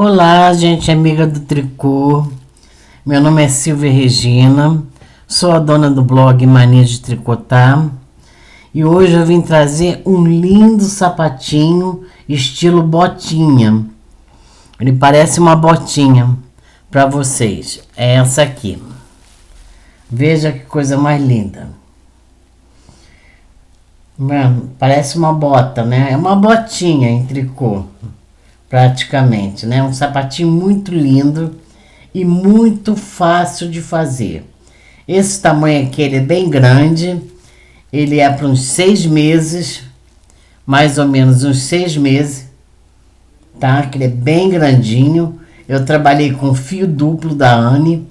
Olá, gente amiga do tricô. Meu nome é Silvia Regina, sou a dona do blog Mania de Tricotar e hoje eu vim trazer um lindo sapatinho estilo botinha. Ele parece uma botinha para vocês. É essa aqui. Veja que coisa mais linda. Mano, parece uma bota, né? É uma botinha em tricô, praticamente, né? Um sapatinho muito lindo e muito fácil de fazer. Esse tamanho aqui, ele é bem grande, ele é para uns 6 meses, mais ou menos uns 6 meses, tá? Que ele é bem grandinho. Eu trabalhei com fio duplo da Anne,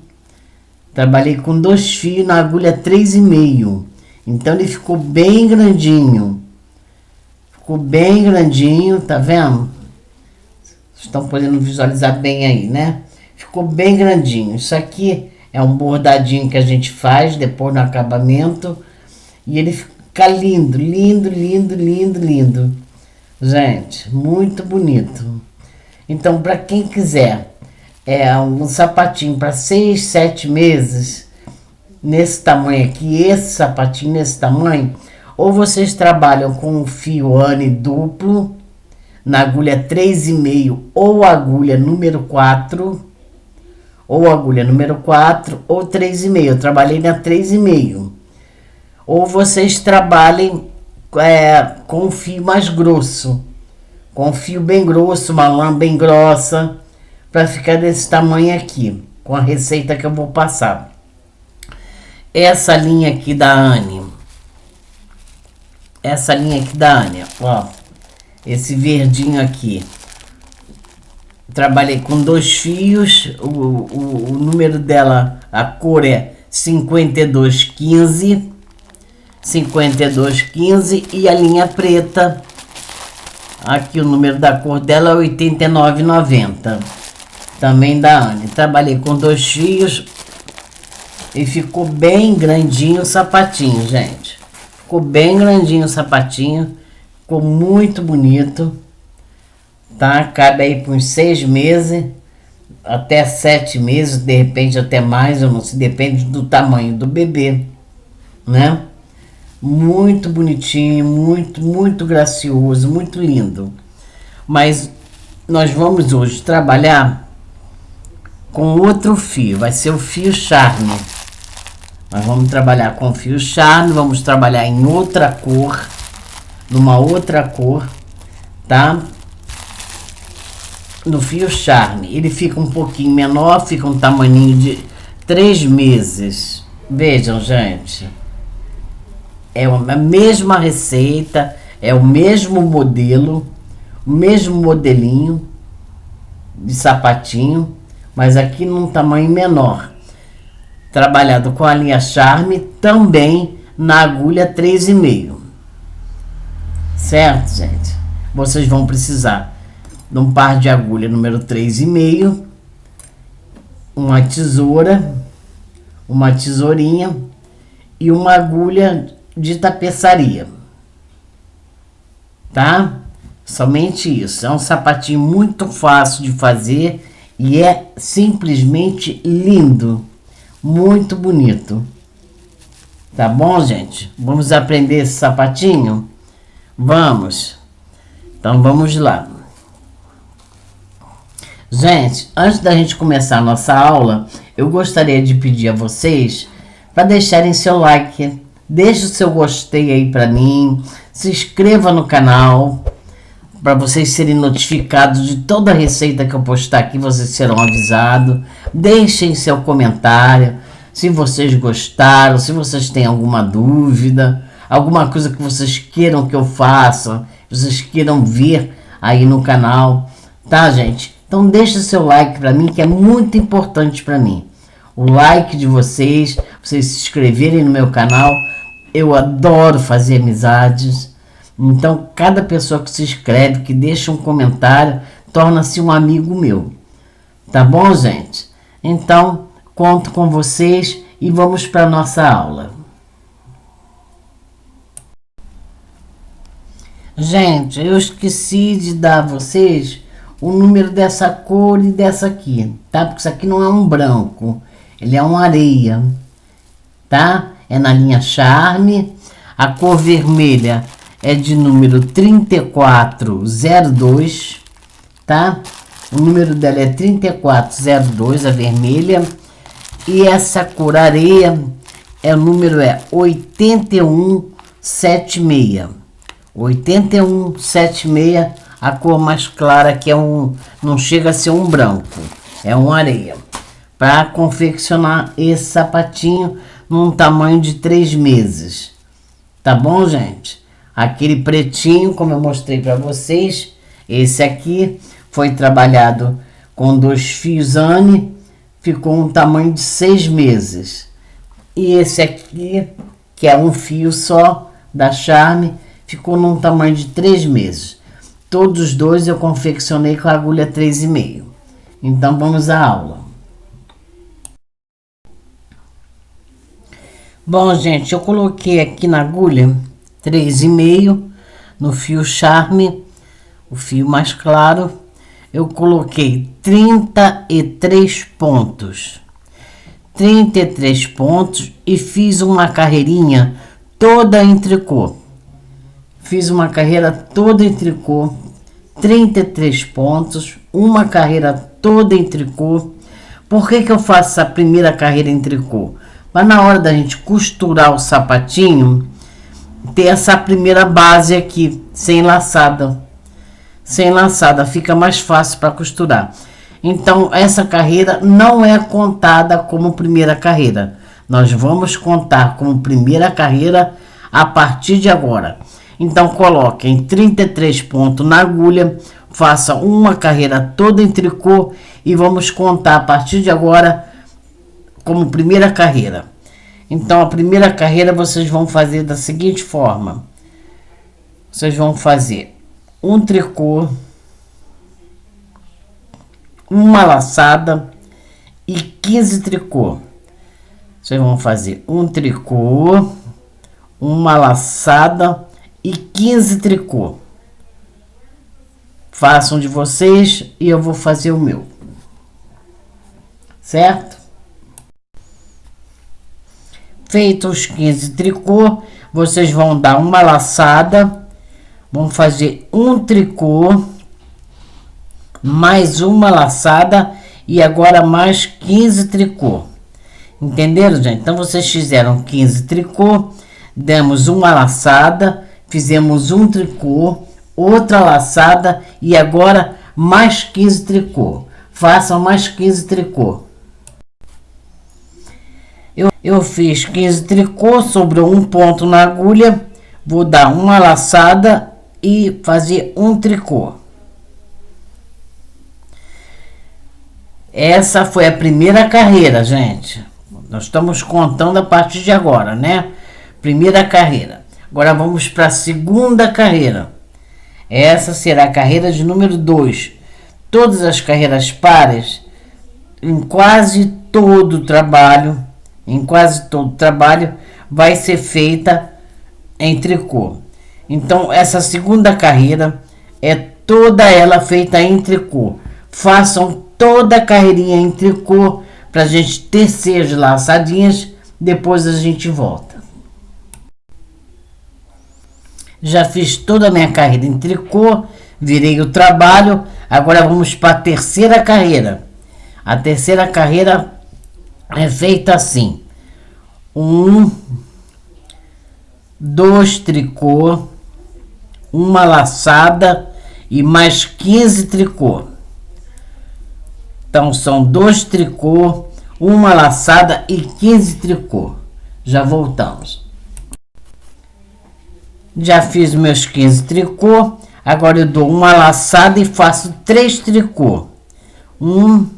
trabalhei com 2 fios na agulha 3,5. Então ele ficou bem grandinho. Ficou bem grandinho, tá vendo? Estão podendo visualizar bem aí, né? Ficou bem grandinho. Isso aqui é um bordadinho que a gente faz depois no acabamento. E ele fica lindo, lindo, lindo, lindo, lindo. Gente, muito bonito. Então, para quem quiser um sapatinho para 6, 7 meses, nesse tamanho aqui, esse sapatinho nesse tamanho, ou vocês trabalham com um fio Anne duplo, na agulha 3,5 ou agulha número 4, ou 3,5. Eu trabalhei na 3,5. Ou vocês trabalhem com um fio mais grosso, com um fio bem grosso, uma lã bem grossa, para ficar desse tamanho aqui, com a receita que eu vou passar. Essa linha aqui da Anne, ó, esse verdinho aqui, trabalhei com 2 fios, o número dela, a cor é 5215, e a linha preta, aqui o número da cor dela é 8990, também da Anne. Trabalhei com 2 fios e ficou bem grandinho o sapatinho, gente. Ficou bem grandinho o sapatinho, ficou muito bonito, tá? Cabe aí por uns 6 meses, até 7 meses, de repente até mais, eu não sei, depende do tamanho do bebê, né? Muito bonitinho, muito, muito gracioso, muito lindo. Mas nós vamos hoje trabalhar com outro fio, vai ser o fio Charme. Nós vamos trabalhar com fio Charme, vamos trabalhar em outra cor, numa outra cor, tá? No fio Charme, ele fica um pouquinho menor, fica um tamaninho de 3 meses. Vejam, gente, é a mesma receita, é o mesmo modelo, o mesmo modelinho de sapatinho, mas aqui num tamanho menor. Trabalhado com a linha Charme, também na agulha 3,5. Certo, gente? Vocês vão precisar de um par de agulha número 3,5, uma tesoura, uma tesourinha e uma agulha de tapeçaria. Tá? Somente isso. É um sapatinho muito fácil de fazer e é simplesmente lindo. Muito bonito. Tá bom, gente? Vamos aprender esse sapatinho? Vamos. Então vamos lá. Gente, antes da gente começar a nossa aula, eu gostaria de pedir a vocês para deixarem seu like, deixe o seu gostei aí para mim, se inscreva no canal, para vocês serem notificados de toda a receita que eu postar aqui, vocês serão avisados. Deixem seu comentário, se vocês gostaram, se vocês têm alguma dúvida, alguma coisa que vocês queiram que eu faça, vocês queiram ver aí no canal, tá, gente? Então deixa seu like para mim, que é muito importante para mim. O like de vocês se inscreverem no meu canal. Eu adoro fazer amizades. Então, cada pessoa que se inscreve, que deixa um comentário, torna-se um amigo meu. Tá bom, gente? Então, conto com vocês e vamos para a nossa aula. Gente, eu esqueci de dar a vocês o número dessa cor e dessa aqui, tá? Porque isso aqui não é um branco, ele é um areia, tá? É na linha Charme. A cor vermelha é de número 3402, tá? O número dela é 3402, a vermelha. E essa cor areia, o número é 8176. 8176, a cor mais clara, que não chega a ser um branco, é um areia. Para confeccionar esse sapatinho num tamanho de 3 meses. Tá bom, gente? Aquele pretinho, como eu mostrei para vocês, esse aqui foi trabalhado com 2 fios Anne, ficou um tamanho de 6 meses. E esse aqui, que é um fio só, da Charme, ficou num tamanho de 3 meses. Todos os dois eu confeccionei com a agulha 3,5. Então vamos à aula. Bom, gente, eu coloquei aqui na agulha 3,5 no fio Charme, o fio mais claro. Eu coloquei 33 pontos. 33 pontos e fiz uma carreirinha toda em tricô. Fiz uma carreira toda em tricô, 33 pontos, uma carreira toda em tricô. Por que eu faço essa primeira carreira em tricô? Mas na hora da gente costurar o sapatinho, ter essa primeira base aqui, sem laçada. Sem laçada, fica mais fácil para costurar. Então, essa carreira não é contada como primeira carreira. Nós vamos contar como primeira carreira a partir de agora. Então, coloquem 33 pontos na agulha, faça uma carreira toda em tricô e vamos contar a partir de agora como primeira carreira. Então, a primeira carreira vocês vão fazer da seguinte forma. Vocês vão fazer um tricô, uma laçada e 15 tricô. Vocês vão fazer um tricô, uma laçada e 15 tricô. Façam de vocês e eu vou fazer o meu. Certo? Feito os 15 tricô, vocês vão dar uma laçada, vão fazer um tricô, mais uma laçada e agora mais 15 tricô. Entenderam, gente? Então, vocês fizeram 15 tricô, demos uma laçada, fizemos um tricô, outra laçada e agora mais 15 tricô. Façam mais 15 tricô. Eu fiz 15 tricô, sobrou um ponto na agulha, vou dar uma laçada e fazer um tricô. Essa foi a primeira carreira, gente. Nós estamos contando a partir de agora, né? Primeira carreira. Agora vamos para a segunda carreira. Essa será a carreira de número 2. Todas as carreiras pares, em quase todo o trabalho, vai ser feita em tricô. Então, essa segunda carreira é toda ela feita em tricô. Façam toda a carreirinha em tricô para a gente tecer as laçadinhas. Depois a gente volta. Já fiz toda a minha carreira em tricô, virei o trabalho. Agora vamos para a terceira carreira. A terceira carreira é feita assim: 1, 2 tricô, uma laçada e mais 15 tricô. Então são 2 tricô, uma laçada e 15 tricô. Já voltamos. Já fiz meus 15 tricô. Agora eu dou uma laçada e faço 3 tricô. 1,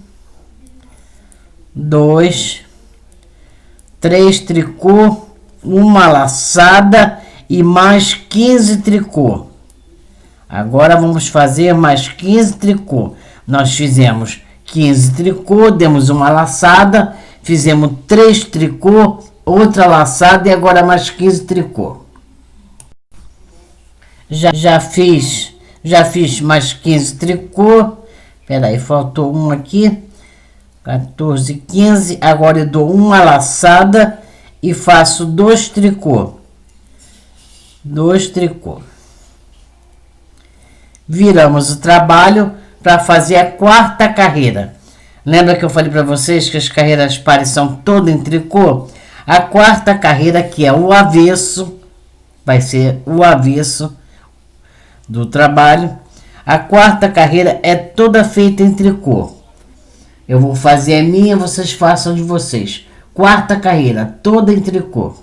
2, 3 tricô, uma laçada e mais 15 tricô. Agora vamos fazer mais 15 tricô. Nós fizemos 15 tricô, demos uma laçada, fizemos 3 tricô, outra laçada e agora mais 15 tricô. Já fiz mais 15 tricô, Peraí, faltou um aqui. 14, 15. Agora eu dou uma laçada e faço 2 tricô. 2 tricô. Viramos o trabalho para fazer a quarta carreira. Lembra que eu falei para vocês que as carreiras pares são todas em tricô? A quarta carreira, que é o avesso, vai ser o avesso do trabalho. A quarta carreira é toda feita em tricô. Eu vou fazer a minha, vocês façam de vocês. Quarta carreira, toda em tricô.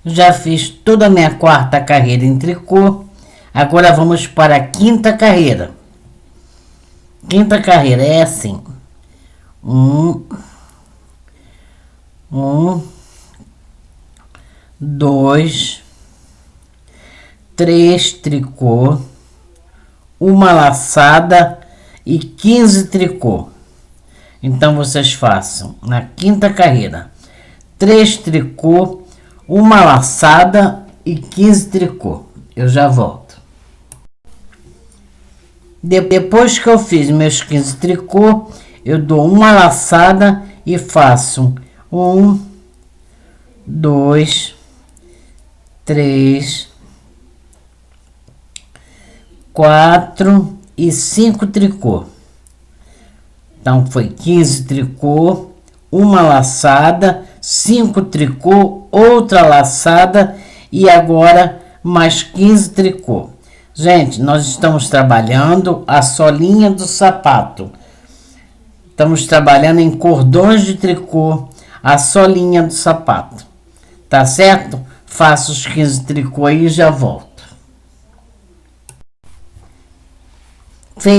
Já fiz toda a minha quarta carreira em tricô. Agora vamos para a quinta carreira. Quinta carreira é assim. 2, 3 tricô, uma laçada e 15 tricô. Então vocês façam na quinta carreira 3 tricô, uma laçada e 15 tricô. Eu já volto. Depois que eu fiz meus 15 tricô, eu dou uma laçada e faço 1, 2, 3, 4 e 5 tricô. Então foi 15 tricô, uma laçada, 5 tricô, outra laçada e agora mais 15 tricô. Gente, nós estamos trabalhando a solinha do sapato. Estamos trabalhando em cordões de tricô a solinha do sapato. Tá certo? Faço os 15 tricô aí e já volto.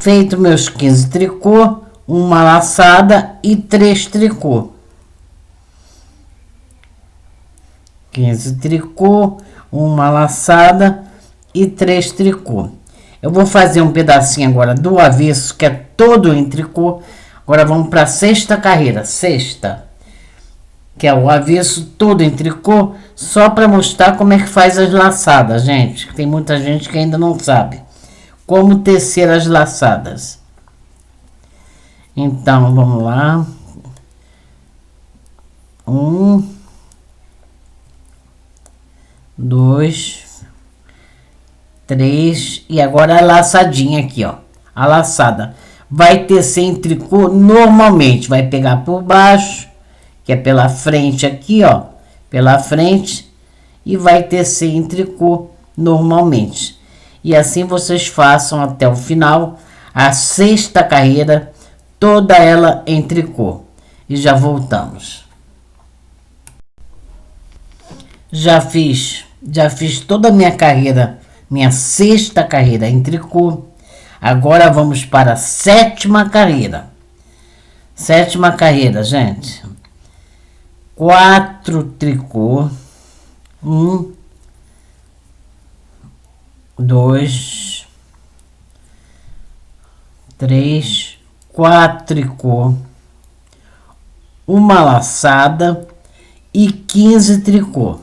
Feito meus 15 tricô, uma laçada e 3 tricô. 15 tricô, uma laçada e 3 tricô. Eu vou fazer um pedacinho agora do avesso, que é todo em tricô. Agora vamos para a sexta carreira, sexta, que é o avesso todo em tricô, só para mostrar como é que faz as laçadas, gente. Tem muita gente que ainda não sabe como tecer as laçadas. Então, vamos lá. 1, 2, 3 e agora a laçadinha aqui, ó. A laçada vai tecer em tricô normalmente, vai pegar por baixo, que é pela frente aqui, ó, pela frente, e vai tecer em tricô normalmente. E assim vocês façam até o final, a sexta carreira, toda ela em tricô. E já voltamos. Já fiz toda a minha carreira, minha sexta carreira em tricô. Agora vamos para a sétima carreira. Sétima carreira, gente. 4 tricô. 1, 2, 3, 4 tricô. Uma laçada e 15 tricô.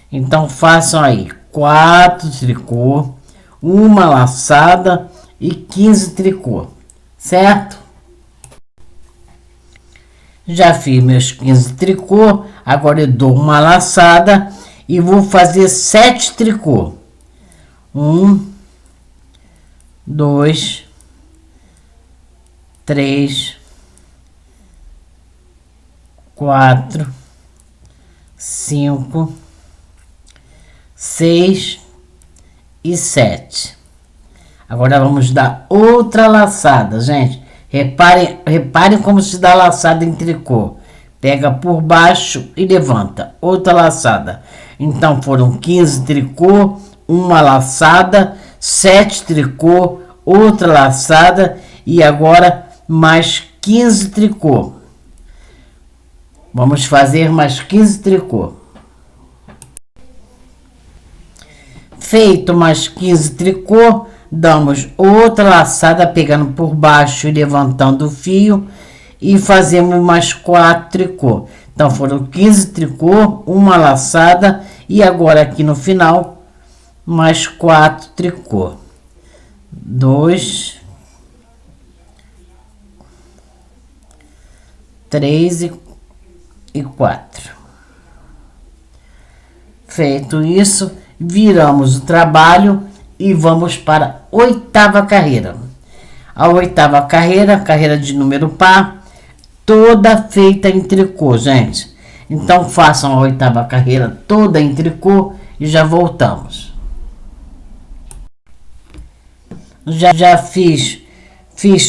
Então façam aí 4 tricô, uma laçada e 15 tricô, certo? Já fiz meus 15 tricô, agora eu dou uma laçada e vou fazer 7 tricô. 1, 2, 3, 4, 5, 6 e 7. Agora vamos dar outra laçada, gente. Reparem como se dá laçada em tricô. Pega por baixo e levanta. Outra laçada. Então foram 15 tricô, uma laçada, 7 tricô, outra laçada e agora mais 15 tricô. Vamos fazer mais 15 tricô. Feito mais 15 tricô, damos outra laçada pegando por baixo e levantando o fio e fazemos mais 4 tricô. Então foram 15 tricô, uma laçada e agora aqui no final mais 4 tricô. 2, 3 e 4. Feito isso, viramos o trabalho e vamos para a oitava carreira. A oitava carreira, carreira de número par, toda feita em tricô, gente. Então façam a oitava carreira toda em tricô e já voltamos. Já fiz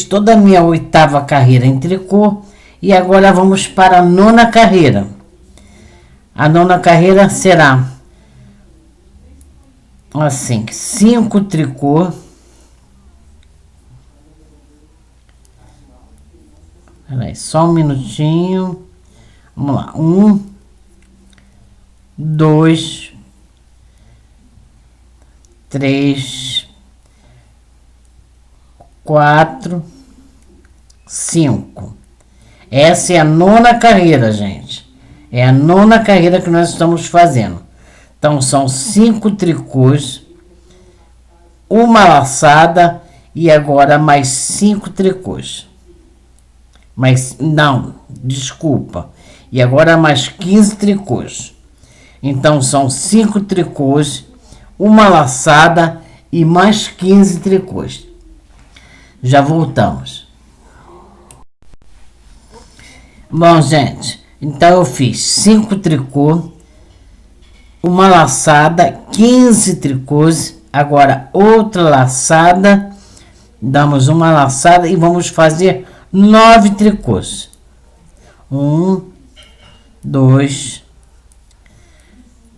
toda a minha oitava carreira em tricô e agora vamos para a nona carreira. A nona carreira será assim, 5 tricô. Peraí, só um minutinho. Vamos lá. 1, 2, 3, 4, 5. Essa é a nona carreira, gente. É a nona carreira que nós estamos fazendo. Então, são 5 tricôs, uma laçada e agora mais 5 tricôs. Mas, não, desculpa. E agora mais 15 tricôs. Então, são 5 tricôs, uma laçada e mais 15 tricôs. Já voltamos. Bom, gente, então eu fiz 5 tricô, uma laçada, 15 tricôs, agora outra laçada, damos uma laçada e vamos fazer 9 tricôs. 1, 2,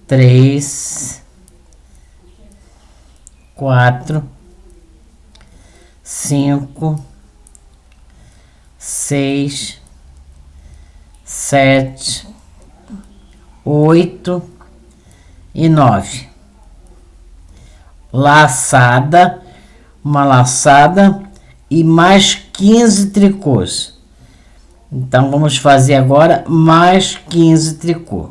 3, 4, 5, 6, 7, 8 e 9. Laçada, uma laçada e mais 15 tricôs. Então, vamos fazer agora mais 15 tricô.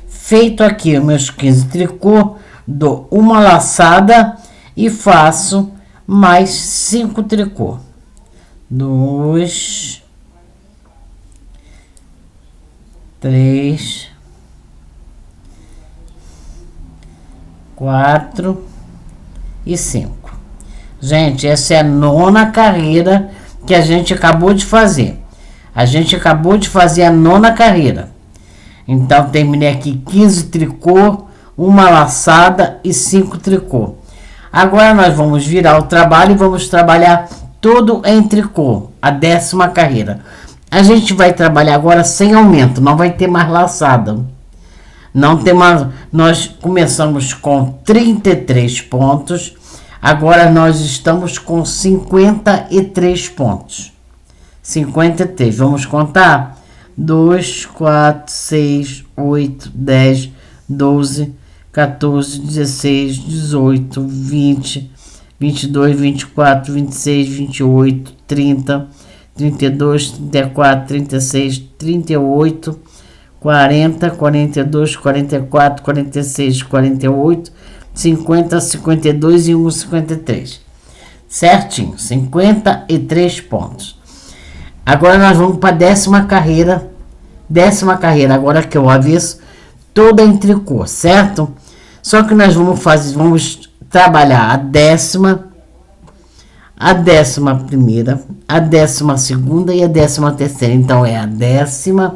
Feito aqui os meus 15 tricô, dou uma laçada e faço mais 5 tricô. 2, 3, 4 e 5. Gente, essa é a nona carreira que a gente acabou de fazer. A gente acabou de fazer a nona carreira. Então, terminei aqui 15 tricô, uma laçada e 5 tricô. Agora, nós vamos virar o trabalho e vamos trabalhar todo em tricô, a 10ª carreira. A gente vai trabalhar agora sem aumento, não vai ter mais laçada. Não tem mais, nós começamos com 33 pontos, agora nós estamos com 53 pontos. 53, vamos contar? 2, 4, 6, 8, 10, 12, 14, 16, 18, 20, 22, 24, 26, 28, 30, 32, 34, 36, 38, 40, 42, 44, 46, 48, 50, 52 e 1, 53. Certinho, 53 pontos. Agora nós vamos para a 10ª carreira. 10ª carreira, agora que eu avesso, toda em tricô, certo? Só que nós vamos trabalhar a 10ª, a 11ª, a 12ª e a 13ª. Então é a 10ª,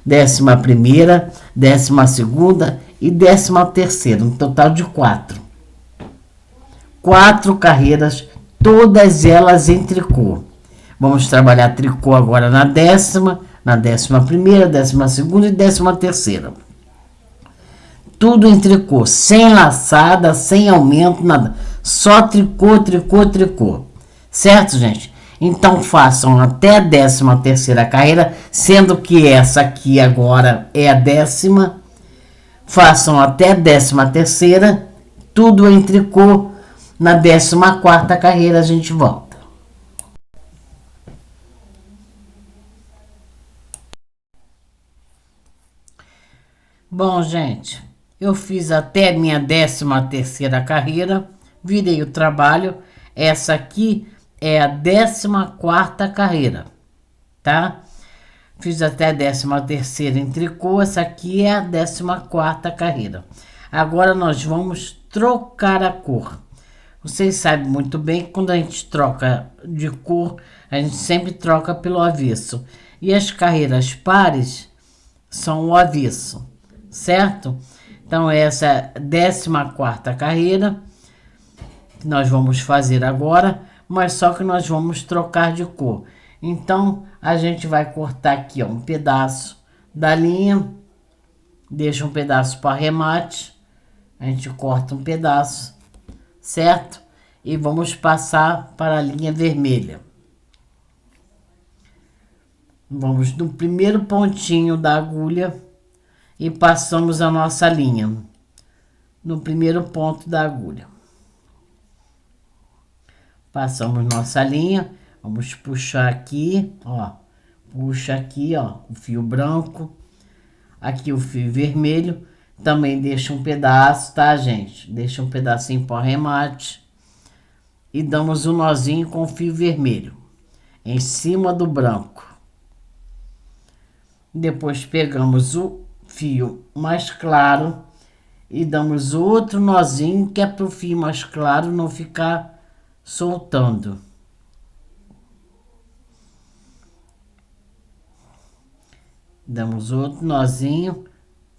11ª, 12ª e 13ª, um total de 4. 4 carreiras, todas elas em tricô. Vamos trabalhar tricô agora na 10ª, na 11ª, 12ª e 13ª. Tudo em tricô, sem laçada, sem aumento, nada. Só tricô, tricô, tricô. Certo, gente? Então façam até a 13ª carreira, sendo que essa aqui agora é a 10ª. Façam até a 13ª, tudo em tricô. Na 14ª carreira a gente volta. Bom, gente, Eu fiz até minha 13ª carreira, virei o trabalho. Essa aqui é a 14ª carreira, tá? Fiz até a 13ª em tricô, essa aqui é a 14ª carreira. Agora nós vamos trocar a cor. Vocês sabem muito bem que quando a gente troca de cor, a gente sempre troca pelo avesso. E as carreiras pares são o avesso, certo? Então essa é a 14ª carreira que nós vamos fazer agora, mas só que nós vamos trocar de cor. Então a gente vai cortar aqui, ó, um pedaço da linha, deixa um pedaço para arremate, a gente corta um pedaço, certo? E vamos passar para a linha vermelha. Vamos no primeiro pontinho da agulha e passamos a nossa linha no primeiro ponto da agulha. Passamos nossa linha, vamos puxar aqui, ó, puxa aqui, ó, o fio branco, aqui o fio vermelho, também deixa um pedaço, tá, gente? Deixa um pedacinho para arremate e damos um nozinho com o fio vermelho em cima do branco. Depois pegamos o fio mais claro e damos outro nozinho que é para o fio mais claro não ficar soltando. Damos outro nozinho.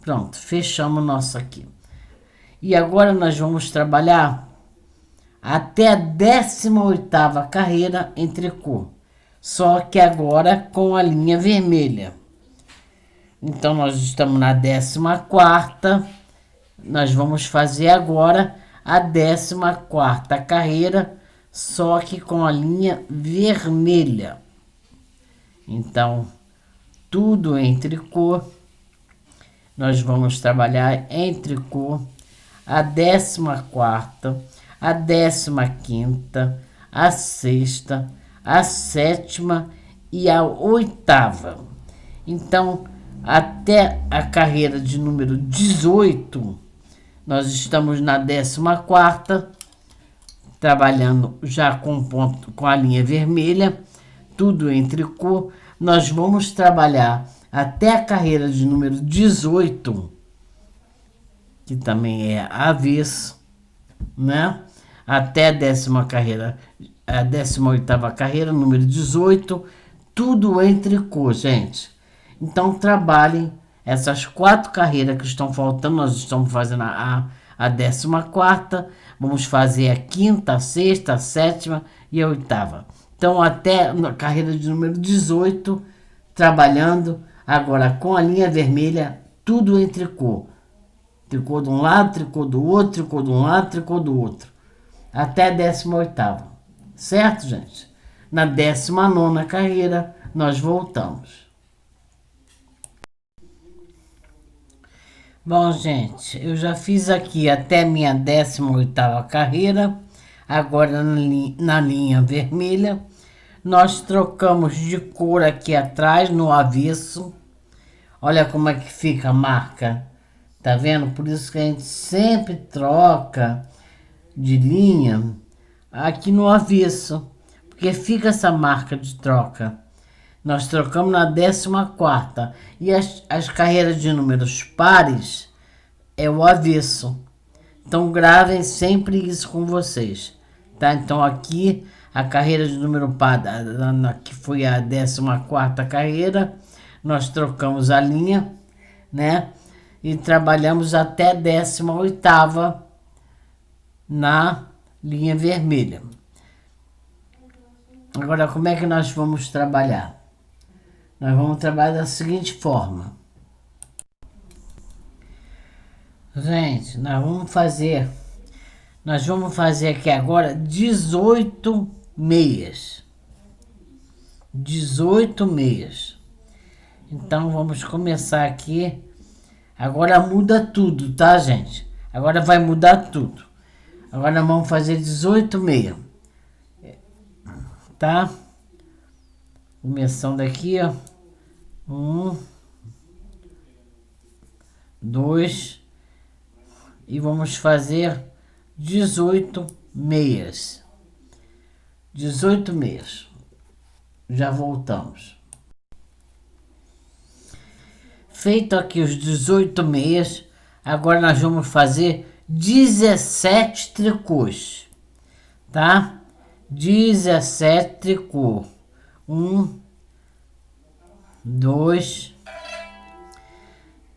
Pronto, fechamos nosso aqui. E agora nós vamos trabalhar até a 18ª carreira em tricô. Só que agora com a linha vermelha. Então nós estamos na 14ª. Nós vamos fazer agora a 14ª carreira, só que com a linha vermelha. Então, tudo em tricô. Nós vamos trabalhar em tricô a 14ª, a 15ª, a 6ª, a 7ª e a 8ª. Então, até a carreira de número 18, nós estamos na 14ª, trabalhando já com ponto, com a linha vermelha, tudo em tricô. Nós vamos trabalhar até a carreira de número 18, que também é avesso, né? Até a 10ª carreira, a 18ª carreira, número 18, tudo em tricô, gente. Então trabalhem essas 4 carreiras que estão faltando. Nós estamos fazendo a 14ª, vamos fazer a 5ª, a 6ª, a 7ª e a 8ª. Então até a carreira de número 18, trabalhando agora com a linha vermelha, tudo em tricô. Tricô de um lado, tricô do outro, tricô de um lado, tricô do outro. Até a 18ª. Certo, gente? Na 19ª carreira, nós voltamos. Bom, gente, eu já fiz aqui até minha 18ª carreira. Agora na linha vermelha. Nós trocamos de cor aqui atrás, no avesso. Olha como é que fica a marca. Tá vendo? Por isso que a gente sempre troca de linha aqui no avesso. Porque fica essa marca de troca. Nós trocamos na 14ª. E as carreiras de números pares é o avesso. Então gravem sempre isso com vocês. Tá? Então aqui a carreira de número par, que foi a 14ª carreira, nós trocamos a linha, né? E trabalhamos até a 18ª na linha vermelha. Agora, como é que nós vamos trabalhar? Nós vamos trabalhar da seguinte forma. Gente, nós vamos fazer aqui agora 18 meias. 18 meias. Então, vamos começar aqui. Agora muda tudo, tá, gente? Agora vai mudar tudo. Agora vamos fazer 18 meias. Tá? Começando aqui, ó. 1, 2, e vamos fazer 18 meias. 18 meias. Já voltamos. Feito aqui os 18 meias, agora nós vamos fazer 17 tricôs, tá? 17 tricô. 1, 2,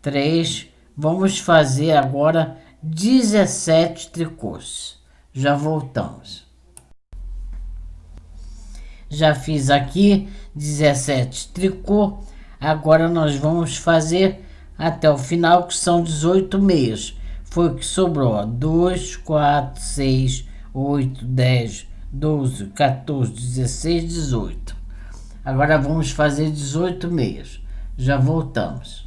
3. Vamos fazer agora 17 tricôs. Já voltamos. Já fiz aqui 17 tricô. Agora nós vamos fazer até o final, que são 18 meias. Foi o que sobrou. 2, 4, 6, 8, 10, 12, 14, 16, 18. Agora vamos fazer 18 meias. Já voltamos.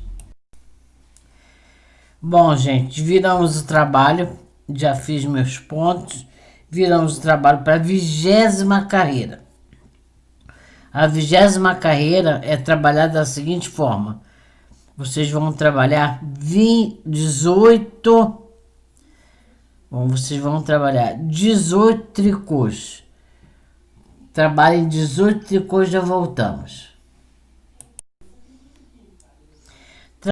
Bom, gente, viramos o trabalho. Já fiz meus pontos. Viramos o trabalho para a 20ª carreira. A 20ª carreira é trabalhada da seguinte forma. Vocês vão trabalhar 18. Bom, vocês vão trabalhar 18 tricôs. Trabalhem 18 tricôs, já voltamos.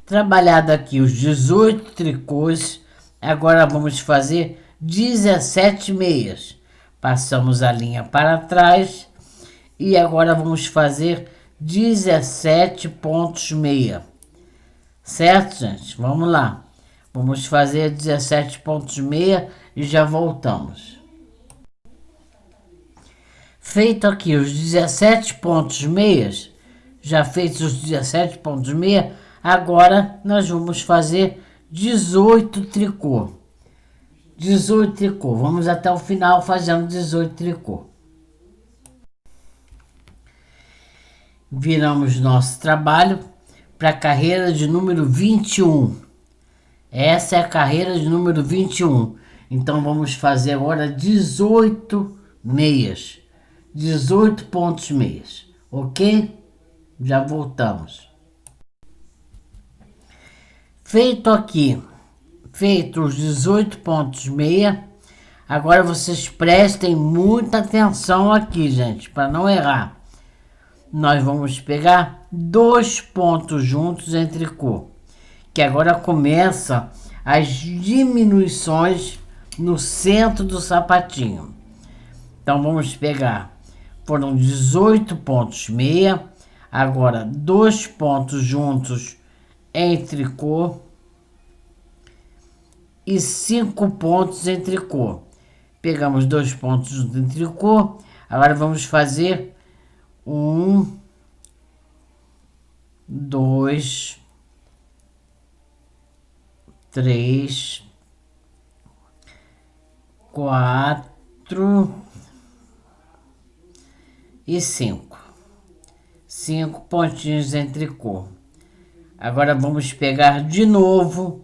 Trabalhado aqui os 18 tricôs, agora vamos fazer 17 meias. Passamos a linha para trás e agora vamos fazer 17 pontos meia. Certo, gente? Vamos lá. Vamos fazer 17 pontos meia e já voltamos. Feito aqui os 17 pontos meias, já feitos os 17 pontos meia, agora nós vamos fazer 18 tricô. 18 tricô. Vamos até o final fazendo 18 tricô. Viramos nosso trabalho para a carreira de número 21. Essa é a carreira de número 21. Então vamos fazer agora 18 meias. 18 pontos meias. Ok? Já voltamos. Feito aqui, feito os 18 pontos meia, agora vocês prestem muita atenção aqui, gente, para não errar. Nós vamos pegar 2 pontos juntos em tricô, que agora começa as diminuições no centro do sapatinho. Então vamos pegar, foram 18 pontos meia, agora 2 pontos juntos em tricô e 5 pontos em tricô. Pegamos 2 pontos juntos em tricô, agora vamos fazer 1, 2, 3, 4 e 5. 5 pontinhos em tricô. Agora vamos pegar de novo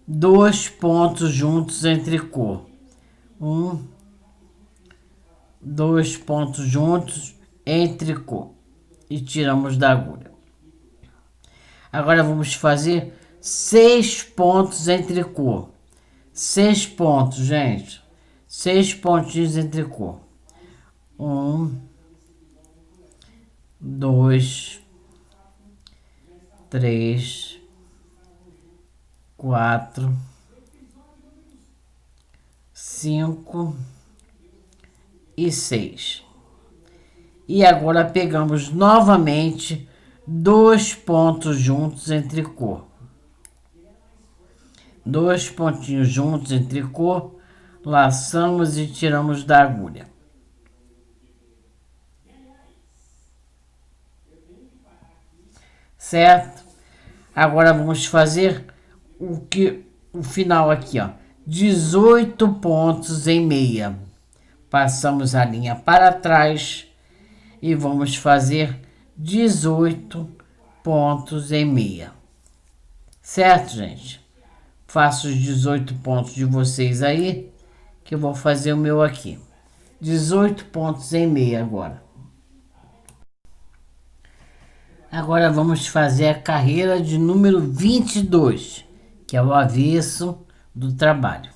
2 pontos juntos em tricô. 2 pontos juntos em tricô e tiramos da agulha. Agora vamos fazer 6 pontos em tricô. 6 pontos, gente. 6 pontinhos em tricô. 1, 2, 3, 4, 5 e 6. E agora pegamos novamente 2 pontos juntos em tricô. 2 pontinhos juntos em tricô, laçamos e tiramos da agulha. Certo? Agora vamos fazer o final aqui, ó. 18 pontos em meia. Passamos a linha para trás e vamos fazer 18 pontos em meia. Certo, gente? Faço os 18 pontos de vocês aí, que eu vou fazer o meu aqui. 18 pontos em meia agora. Agora vamos fazer a carreira de número 22, que é o avesso do trabalho.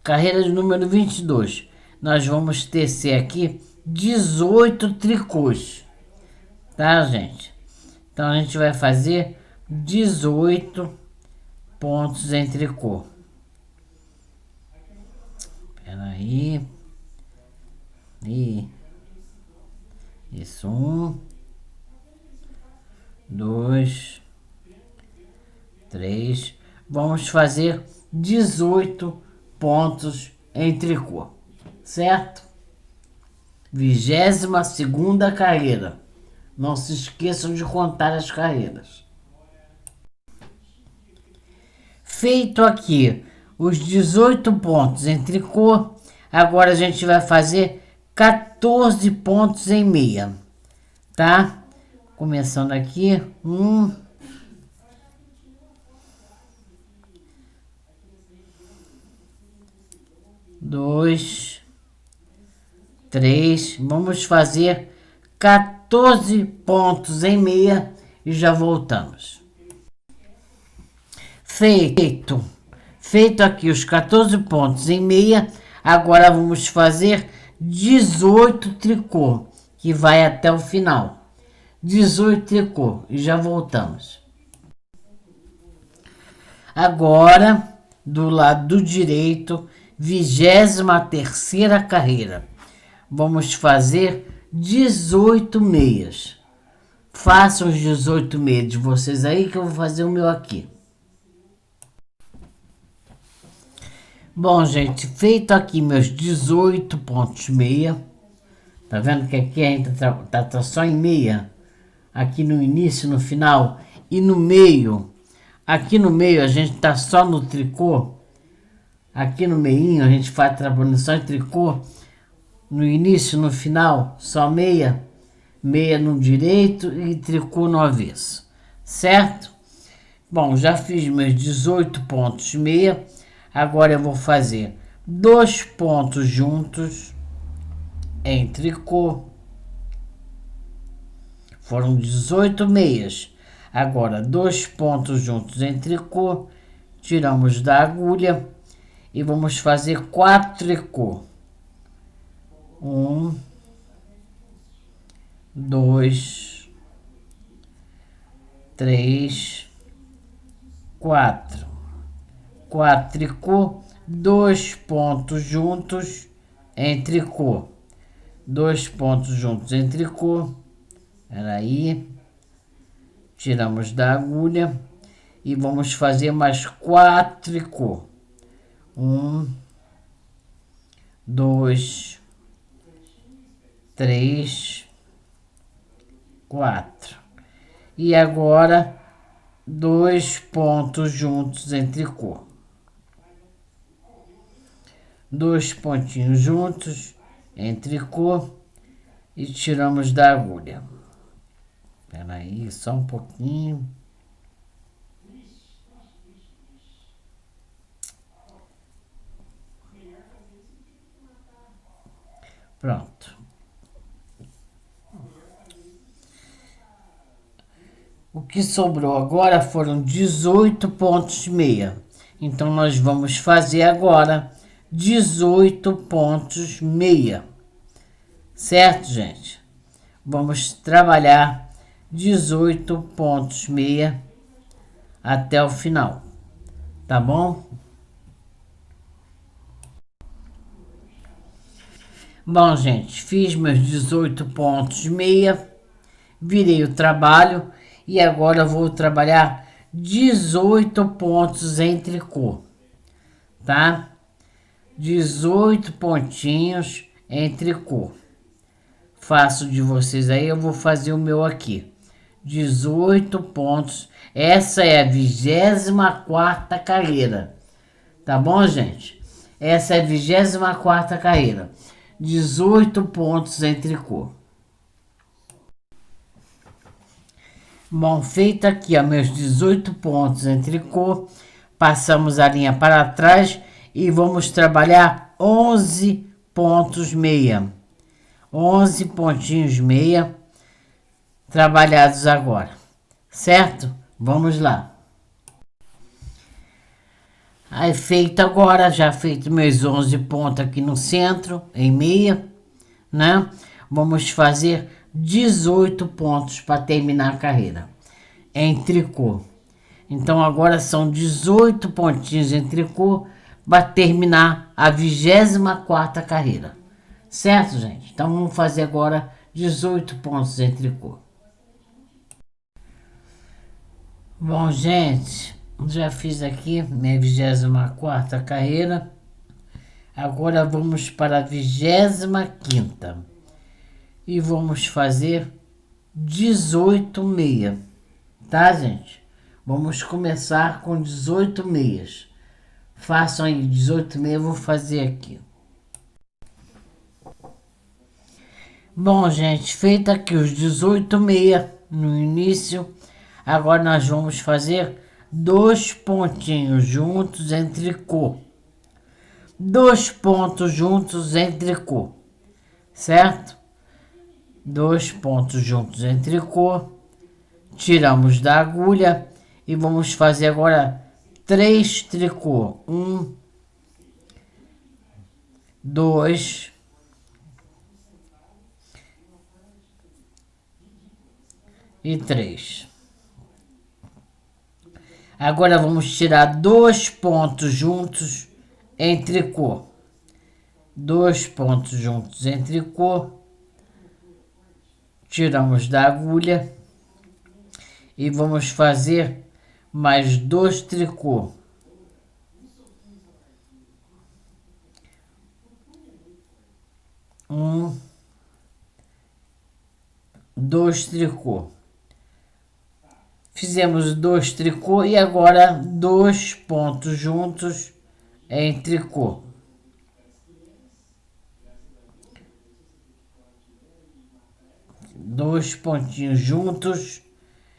Carreira de número 22. Nós vamos tecer aqui 18 tricôs, tá, gente? Então, a gente vai fazer 18 pontos em tricô. Espera aí. Isso, 1, 2, 3. Vamos fazer 18 pontos em tricô, certo? 22ª carreira. Não se esqueçam de contar as carreiras. Feito aqui os 18 pontos em tricô, agora a gente vai fazer 14 pontos em meia, tá? Começando aqui, 1, 2, 3, vamos fazer 14 pontos em meia e já voltamos. Feito aqui os 14 pontos em meia, agora vamos fazer 18 tricô, que vai até o final. 18 tricô e já voltamos. Agora, do lado do direito, 23ª carreira. Vamos fazer 18 meias. Façam os 18 meias de vocês aí que eu vou fazer o meu aqui. Bom, gente, feito aqui meus 18 pontos meia. Tá vendo que aqui a gente tá só em meia? Aqui no início, no final e no meio. Aqui no meio a gente tá só no tricô. Aqui no meinho a gente faz trabalhando só em tricô. No início, no final, só meia. Meia no direito e tricô no avesso. Certo? Bom, já fiz meus 18 pontos meia. Agora eu vou fazer 2 pontos juntos em tricô. Foram 18 meias. Agora 2 pontos juntos em tricô. Tiramos da agulha e vamos fazer 4 tricô. 1, 2, 3, 4. 4 tricô, 2 pontos juntos em tricô. 2 pontos juntos em tricô. Aí, tiramos da agulha e vamos fazer mais 4 tricô. 1, 2, 3, 4. E agora 2 pontos juntos em tricô. 2 pontinhos juntos em tricô e tiramos da agulha. Espera aí, só um pouquinho. Pronto. O que sobrou agora foram 18 pontos meia. Então, nós vamos fazer agora 18 pontos meia. Certo, gente? Vamos trabalhar 18 pontos meia até o final. Tá bom? Bom, gente, fiz meus 18 pontos meia. Virei o trabalho e agora vou trabalhar 18 pontos em tricô, tá? 18 pontinhos em tricô. Faço de vocês aí, eu vou fazer o meu aqui. 18 pontos. Essa é a 24ª carreira. Tá bom, gente? Essa é a 24ª carreira. 18 pontos em tricô. Bom, feito aqui, ó, meus 18 pontos em tricô, passamos a linha para trás e vamos trabalhar 11 pontos meia. 11 pontinhos meia trabalhados agora, certo? Vamos lá. Aí feito agora, já feito meus 11 pontos aqui no centro, em meia, né? Vamos fazer 18 pontos para terminar a carreira em tricô. Então agora são 18 pontinhos em tricô para terminar a 24ª carreira. Certo, gente? Então vamos fazer agora 18 pontos em tricô. Bom, gente, já fiz aqui minha 24ª carreira. Agora vamos para a 25ª. E vamos fazer 18 meia. Tá, gente? Vamos começar com 18 meias. Façam aí 18 meias, eu vou fazer aqui. Bom, gente, feito aqui os 18 meia no início, agora nós vamos fazer 2 pontinhos juntos em tricô. 2 pontos juntos em tricô, certo? 2 pontos juntos em tricô, tiramos da agulha e vamos fazer agora 3 tricô. 1, 2, e 3. Agora vamos tirar 2 pontos juntos em tricô. 2 pontos juntos em tricô. Tiramos da agulha e vamos fazer mais 2 tricô. 1, 2 tricô. Fizemos 2 tricô e agora 2 pontos juntos em tricô. Dois pontinhos juntos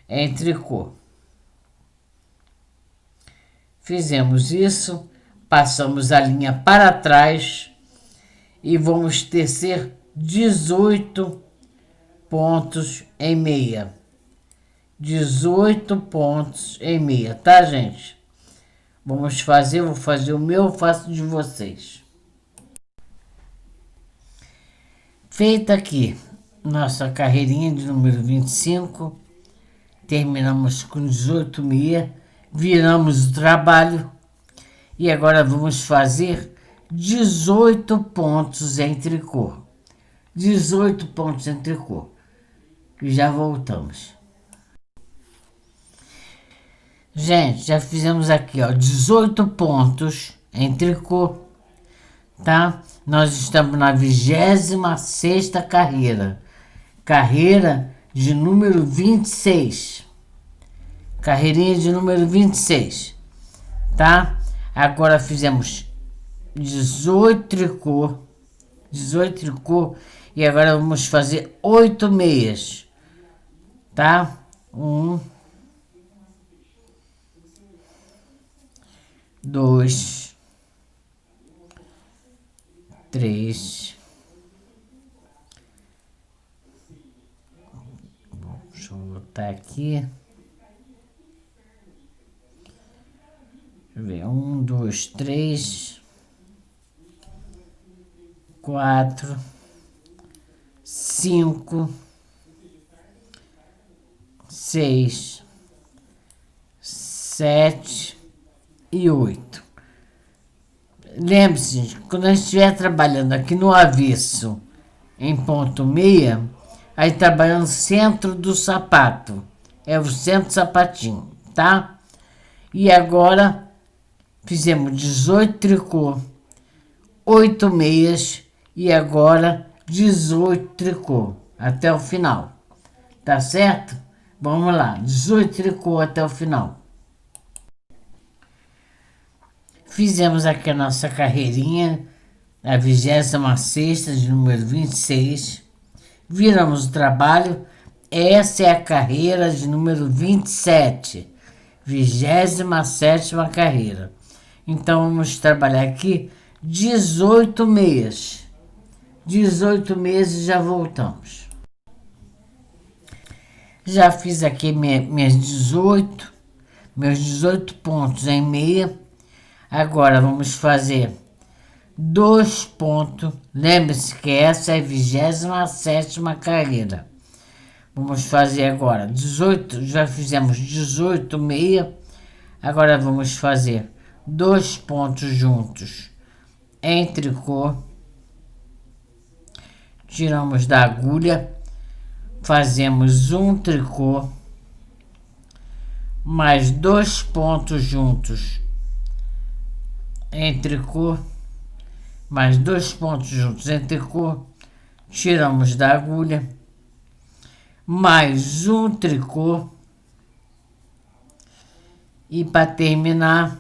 em tricô. Fizemos isso, passamos a linha para trás e vamos tecer 18 pontos em meia. 18 pontos em meia, tá, gente? Vamos fazer, vou fazer o meu, faço de vocês. Feita aqui nossa carreirinha de número 25, terminamos com 18 meia, viramos o trabalho e agora vamos fazer 18 pontos em tricô. 18 pontos em tricô. E já voltamos. Gente, já fizemos aqui, ó, 18 pontos em tricô, tá? Nós estamos na 26ª carreira. Carreira de número 26. Carreirinha de número 26, tá? Agora fizemos 18 tricô. 18 tricô. E agora vamos fazer 8 meias, tá? 1, 2, 3. Deixa eu botar aqui. Deixa eu ver. 1, 2, 3, 4, 5, 6, 7 e 8. Lembre-se, quando a gente estiver trabalhando aqui no avesso, em ponto meia, aí trabalhando no centro do sapato. É o centro do sapatinho, tá? E agora fizemos 18 tricô, 8 meias e agora 18 tricô até o final. Tá certo? Vamos lá, 18 tricô até o final. Fizemos aqui a nossa carreirinha, a 26ª de número 26. Viramos o trabalho. Essa é a carreira de número 27. 27ª carreira. Então, vamos trabalhar aqui 18 meias. 18 meses e já voltamos. Já fiz aqui meus 18 pontos em meia. Agora vamos fazer 2 pontos. Lembre-se que essa é a 27ª carreira. Vamos fazer agora 18, já fizemos 18 meia. Agora vamos fazer 2 pontos juntos em tricô. Tiramos da agulha, fazemos um tricô, mais 2 pontos juntos em tricô, mais 2 pontos juntos em tricô, tiramos da agulha, mais um tricô, e para terminar,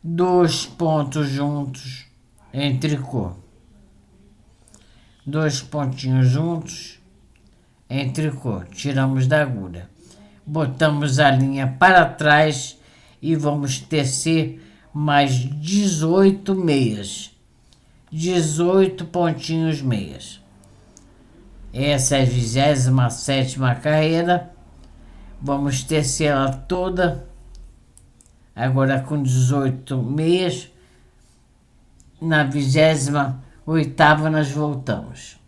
2 pontos juntos em tricô, 2 pontinhos juntos em tricô, tiramos da agulha, botamos a linha para trás e vamos tecer mais 18 meias, 18 pontinhos meias. Essa é a 27ª carreira. Vamos tecer ela toda agora com 18 meias. Na 28ª nós voltamos.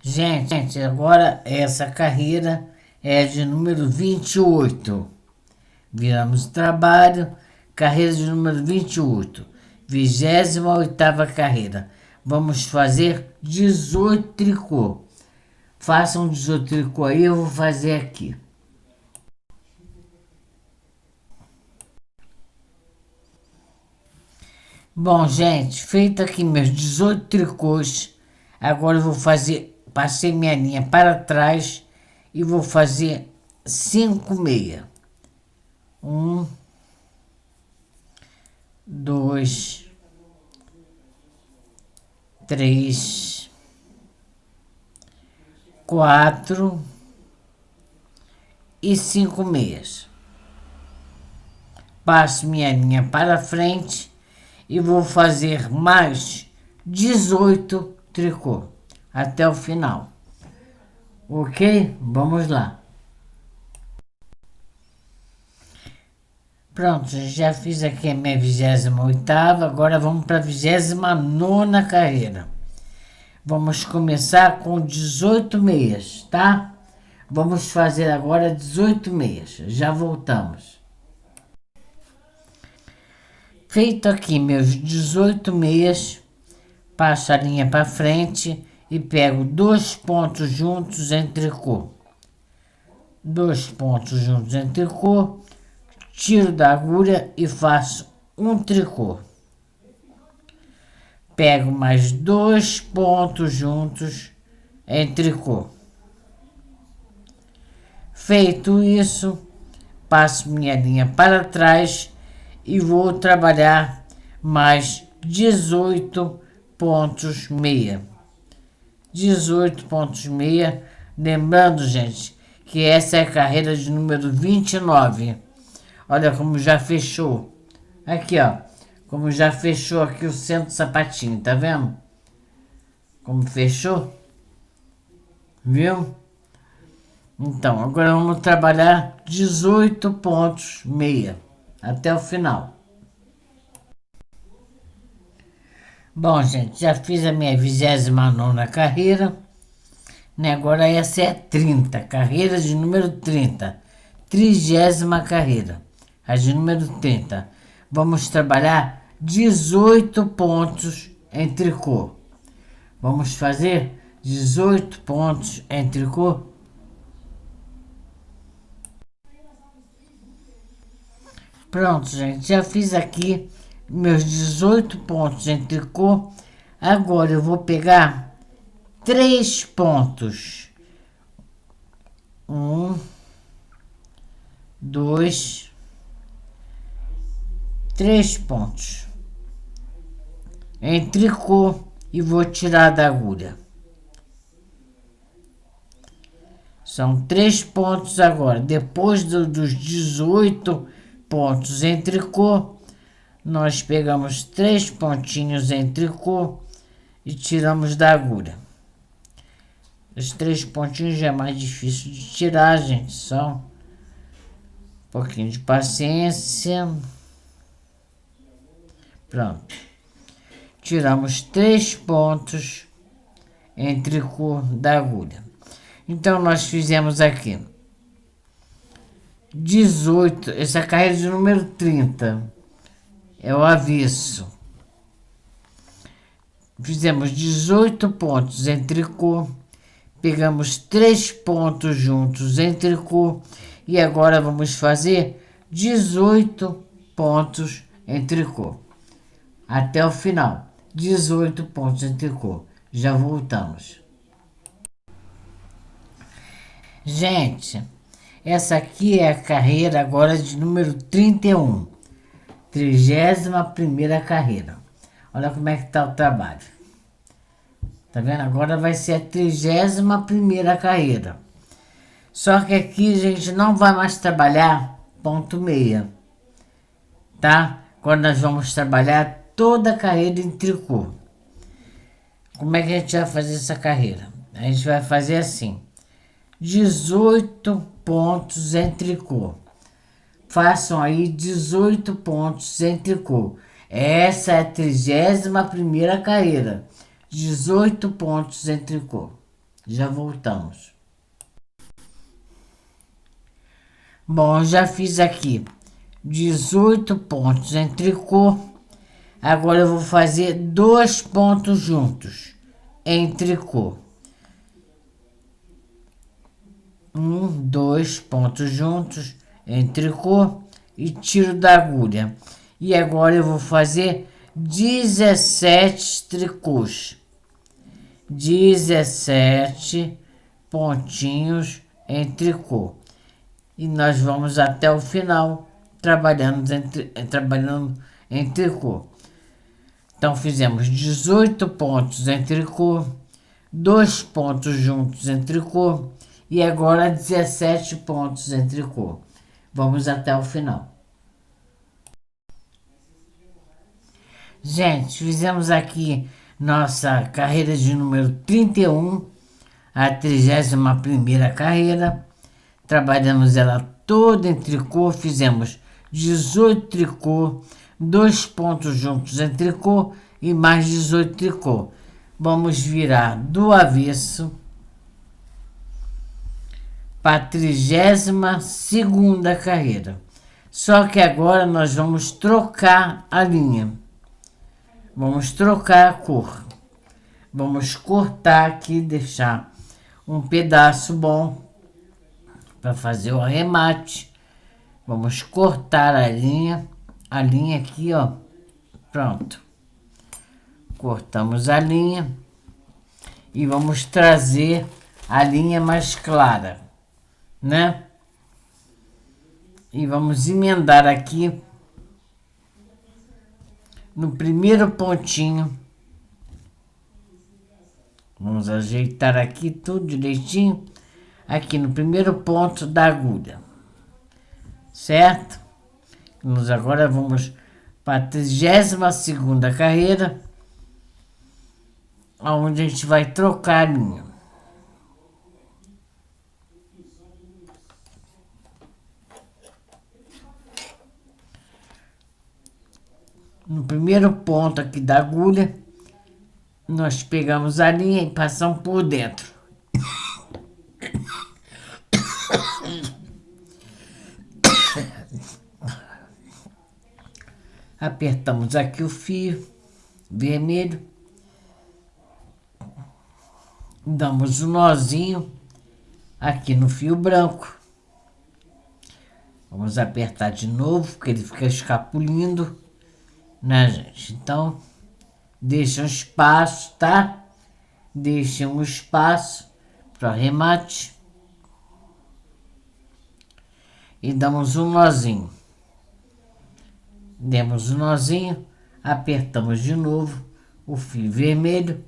Gente, agora essa carreira é de número 28. Viramos o trabalho, carreira de número 28, 28ª carreira. Vamos fazer 18 tricô. Façam 18 tricô aí, eu vou fazer aqui. Bom, gente, feito aqui meus 18 tricôs, agora eu vou fazer, passei minha linha para trás e vou fazer 5 meia. 1, 2, 3, 4 e 5 meias. Passo minha linha para frente e vou fazer mais 18 tricô até o final. Ok? Vamos lá. Pronto, já fiz aqui a minha 28ª, agora vamos para a 29ª carreira. Vamos começar com 18 meias, tá? Vamos fazer agora 18 meias, já voltamos. Feito aqui meus 18 meias, passo a linha para frente e pego 2 pontos juntos em tricô. 2 pontos juntos em tricô, tiro da agulha e faço um tricô. Pego mais 2 pontos juntos em tricô. Feito isso, passo minha linha para trás e vou trabalhar mais 18 pontos meia. 18 pontos meia. Lembrando, gente, que essa é a carreira de número 29. Olha como já fechou. Aqui, ó. Como já fechou aqui o centro do sapatinho, tá vendo? Como fechou? Viu? Então, agora vamos trabalhar 18 pontos meia até o final. Bom, gente, já fiz a minha 29ª carreira, né? Agora essa é a 30, carreira de número 30, 30ª carreira, a de número 30. Vamos trabalhar 18 pontos em tricô. Vamos fazer 18 pontos em tricô. Pronto, gente, já fiz aqui meus 18 pontos em tricô. Agora eu vou pegar 3 pontos. 1, 2, 3 pontos em tricô e vou tirar da agulha. São 3 pontos agora. Depois dos 18 pontos em tricô, nós pegamos 3 pontinhos em tricô e tiramos da agulha. Os 3 pontinhos já é mais difícil de tirar, gente. São pouquinho de paciência. Pronto. Tiramos 3 pontos em tricô da agulha. Então, nós fizemos aqui 18, essa carreira de número 30 é o avesso. Fizemos 18 pontos em tricô, pegamos 3 pontos juntos em tricô e agora vamos fazer 18 pontos em tricô. Até o final, 18 pontos em tricô. Já voltamos. Gente, essa aqui é a carreira agora de número 31. 31ª carreira. Olha como é que tá o trabalho. Tá vendo? Agora vai ser a 31ª carreira. Só que aqui a gente não vai mais trabalhar ponto meia. Tá? Agora nós vamos trabalhar toda a carreira em tricô. Como é que a gente vai fazer essa carreira? A gente vai fazer assim. 18 pontos em tricô. Façam aí 18 pontos em tricô. Essa é a 31ª carreira. 18 pontos em tricô. Já voltamos. Bom, já fiz aqui 18 pontos em tricô. Agora eu vou fazer 2 pontos juntos em tricô. 2 pontos juntos em tricô e tiro da agulha. E agora eu vou fazer 17 tricôs. 17 pontinhos em tricô. E nós vamos até o final trabalhando em tricô. Então fizemos 18 pontos em tricô, 2 pontos juntos em tricô e agora 17 pontos em tricô. Vamos até o final. Gente, fizemos aqui nossa carreira de número 31, a 31ª carreira. Trabalhamos ela toda em tricô, fizemos 18 tricô, 2 pontos juntos em tricô e mais 18 tricô. Vamos virar do avesso para a 32ª carreira. Só que agora nós vamos trocar a linha. Vamos trocar a cor. Vamos cortar aqui, deixar um pedaço bom para fazer o arremate. Vamos cortar a linha aqui, ó. Pronto. Cortamos a linha e vamos trazer a linha mais clara, né? E vamos emendar aqui no primeiro pontinho. Vamos ajeitar aqui tudo direitinho. Aqui no primeiro ponto da agulha. Certo? Nós agora vamos para a 32ª carreira, onde a gente vai trocar a linha. No primeiro ponto aqui da agulha, nós pegamos a linha e passamos por dentro. Apertamos aqui o fio vermelho, damos um nozinho aqui no fio branco. Vamos apertar de novo, porque ele fica escapulindo, né, gente? Então, deixa um espaço, tá? Deixa um espaço para arremate. E damos um nozinho. Demos um nozinho, apertamos de novo o fio vermelho.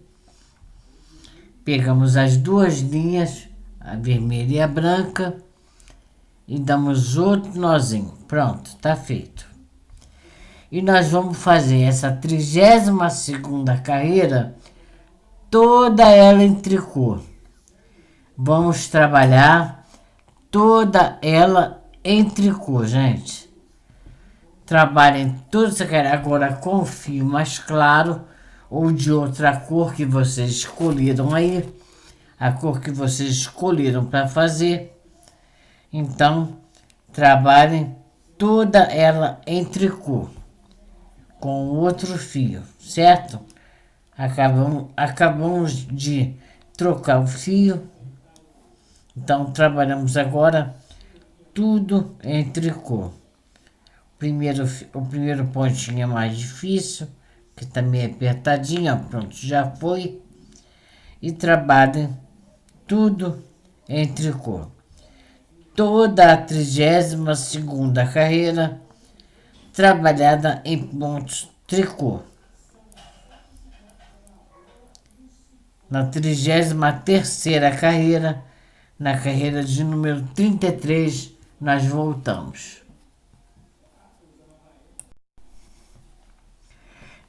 Pegamos as duas linhas, a vermelha e a branca, e damos outro nozinho. Pronto, tá feito. E nós vamos fazer essa 32ª carreira, toda ela em tricô. Vamos trabalhar toda ela em tricô, gente. Trabalhem toda essa carreira agora com fio mais claro ou de outra cor que vocês escolheram aí, a cor que vocês escolheram para fazer. Então, trabalhem toda ela em tricô com outro fio, certo? Acabamos de trocar o fio, então trabalhamos agora tudo em tricô. O primeiro pontinho é mais difícil, que também é apertadinho, ó, pronto, já foi. E trabalhem tudo em tricô. Toda a 32ª carreira trabalhada em pontos tricô. Na 33ª carreira, na carreira de número 33, nós voltamos.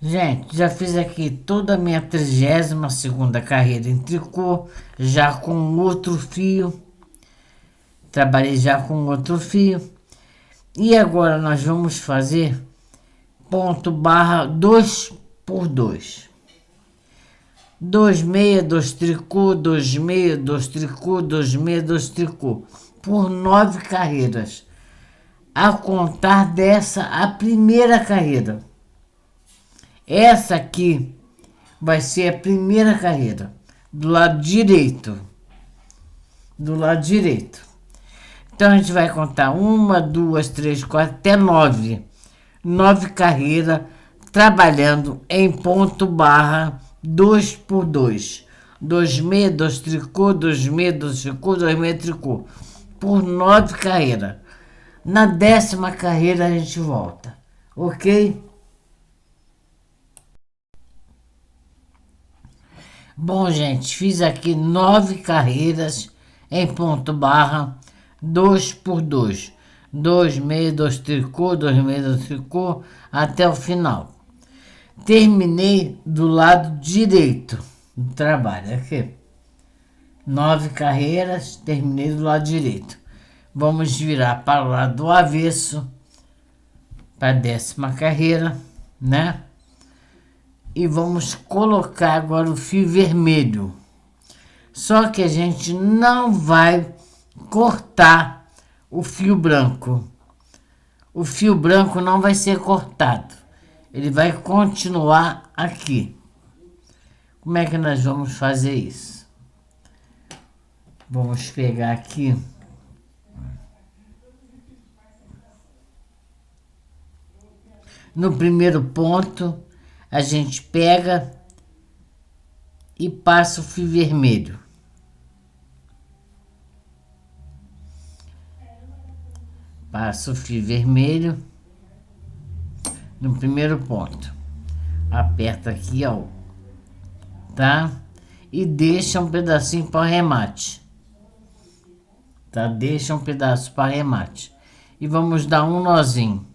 Gente, já fiz aqui toda a minha 32ª carreira em tricô, já com outro fio. Trabalhei já com outro fio. E agora nós vamos fazer ponto barra 2 por 2. 2 meia, 2 tricô, 2 meia, 2 tricô, 2 meia, 2 tricô. Por 9 carreiras. A contar dessa a primeira carreira. Essa aqui vai ser a primeira carreira. Do lado direito. Do lado direito. Então a gente vai contar 1, 2, 3, 4, até 9. 9 carreiras trabalhando em ponto barra 2 por 2. 2 meia, 2 tricô, 2 meia, 2 tricô, 2 meia tricô. Por 9 carreiras. Na 10ª carreira a gente volta. Ok? Bom, gente, fiz aqui 9 carreiras em ponto barra 2 por 2. 2 meia, 2 tricô, 2 meia, 2 tricô, até o final. Terminei do lado direito do trabalho. Aqui. 9 carreiras, terminei do lado direito. Vamos virar para o lado do avesso, para a 10ª carreira, né? E vamos colocar agora o fio vermelho. Só que a gente não vai cortar o fio branco. O fio branco não vai ser cortado. Ele vai continuar aqui. Como é que nós vamos fazer isso? Vamos pegar aqui. No primeiro ponto, a gente pega e passa o fio vermelho. Passa o fio vermelho no primeiro ponto. Aperta aqui, ó, tá? E deixa um pedacinho para remate. Tá? Deixa um pedaço para remate. E vamos dar um nozinho.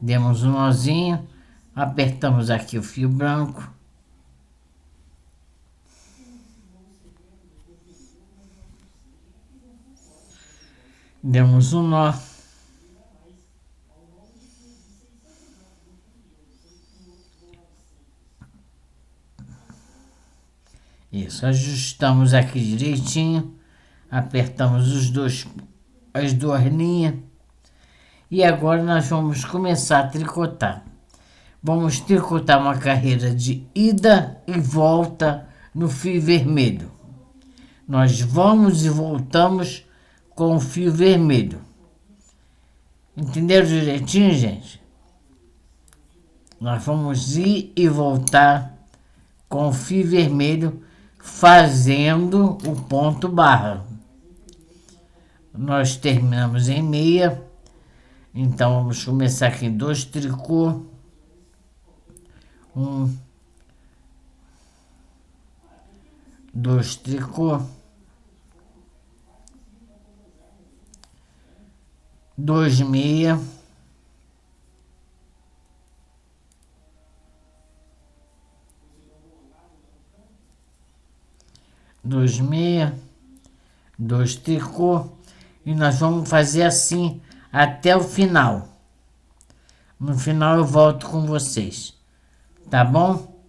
Demos um nozinho, apertamos aqui o fio branco. Demos um nó. Isso, ajustamos aqui direitinho. Apertamos as duas linhas. E agora nós vamos começar a tricotar. Vamos tricotar uma carreira de ida e volta no fio vermelho. Nós vamos e voltamos com o fio vermelho. Entenderam direitinho, gente? Nós vamos ir e voltar com o fio vermelho fazendo o ponto barra. Nós terminamos em meia. Então vamos começar aqui em 2 tricô. 1, 2 tricô. 2 meia. 2 meia. 2 tricô, e nós vamos fazer assim até o final. No final eu volto com vocês, tá bom?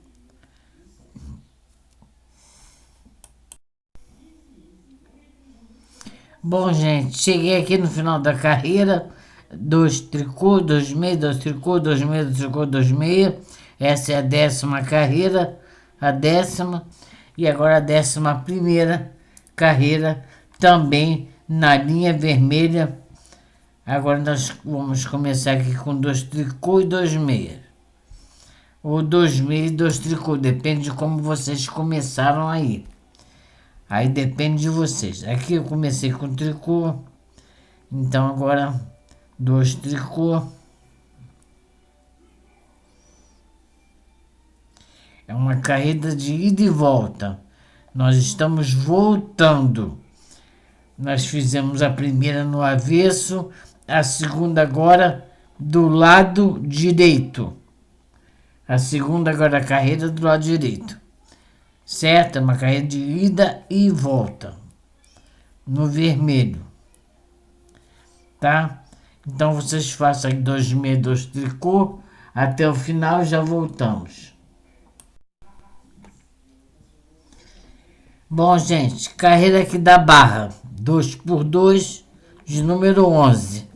Bom, gente, cheguei aqui no final da carreira. 2 tricô, 2 meias, 2 tricô, 2 meias, 2 tricô, 2 meias. Essa é a 10ª carreira, a 10ª. E agora a 11ª carreira, também na linha vermelha. Agora nós vamos começar aqui com 2 tricô e 2 meias. Ou 2 meias e 2 tricô, depende de como vocês começaram aí. Aí depende de vocês. Aqui eu comecei com tricô, então agora 2 tricô. É uma carreira de ida e volta. Nós estamos voltando. Nós fizemos a primeira no avesso, a segunda agora do lado direito. A segunda agora a carreira do lado direito. Certo? É uma carreira de ida e volta. No vermelho. Tá? Então vocês façam aí 2 meias, 2 tricô. Até o final já voltamos. Bom, gente, carreira aqui da barra. 2x2 de número 11.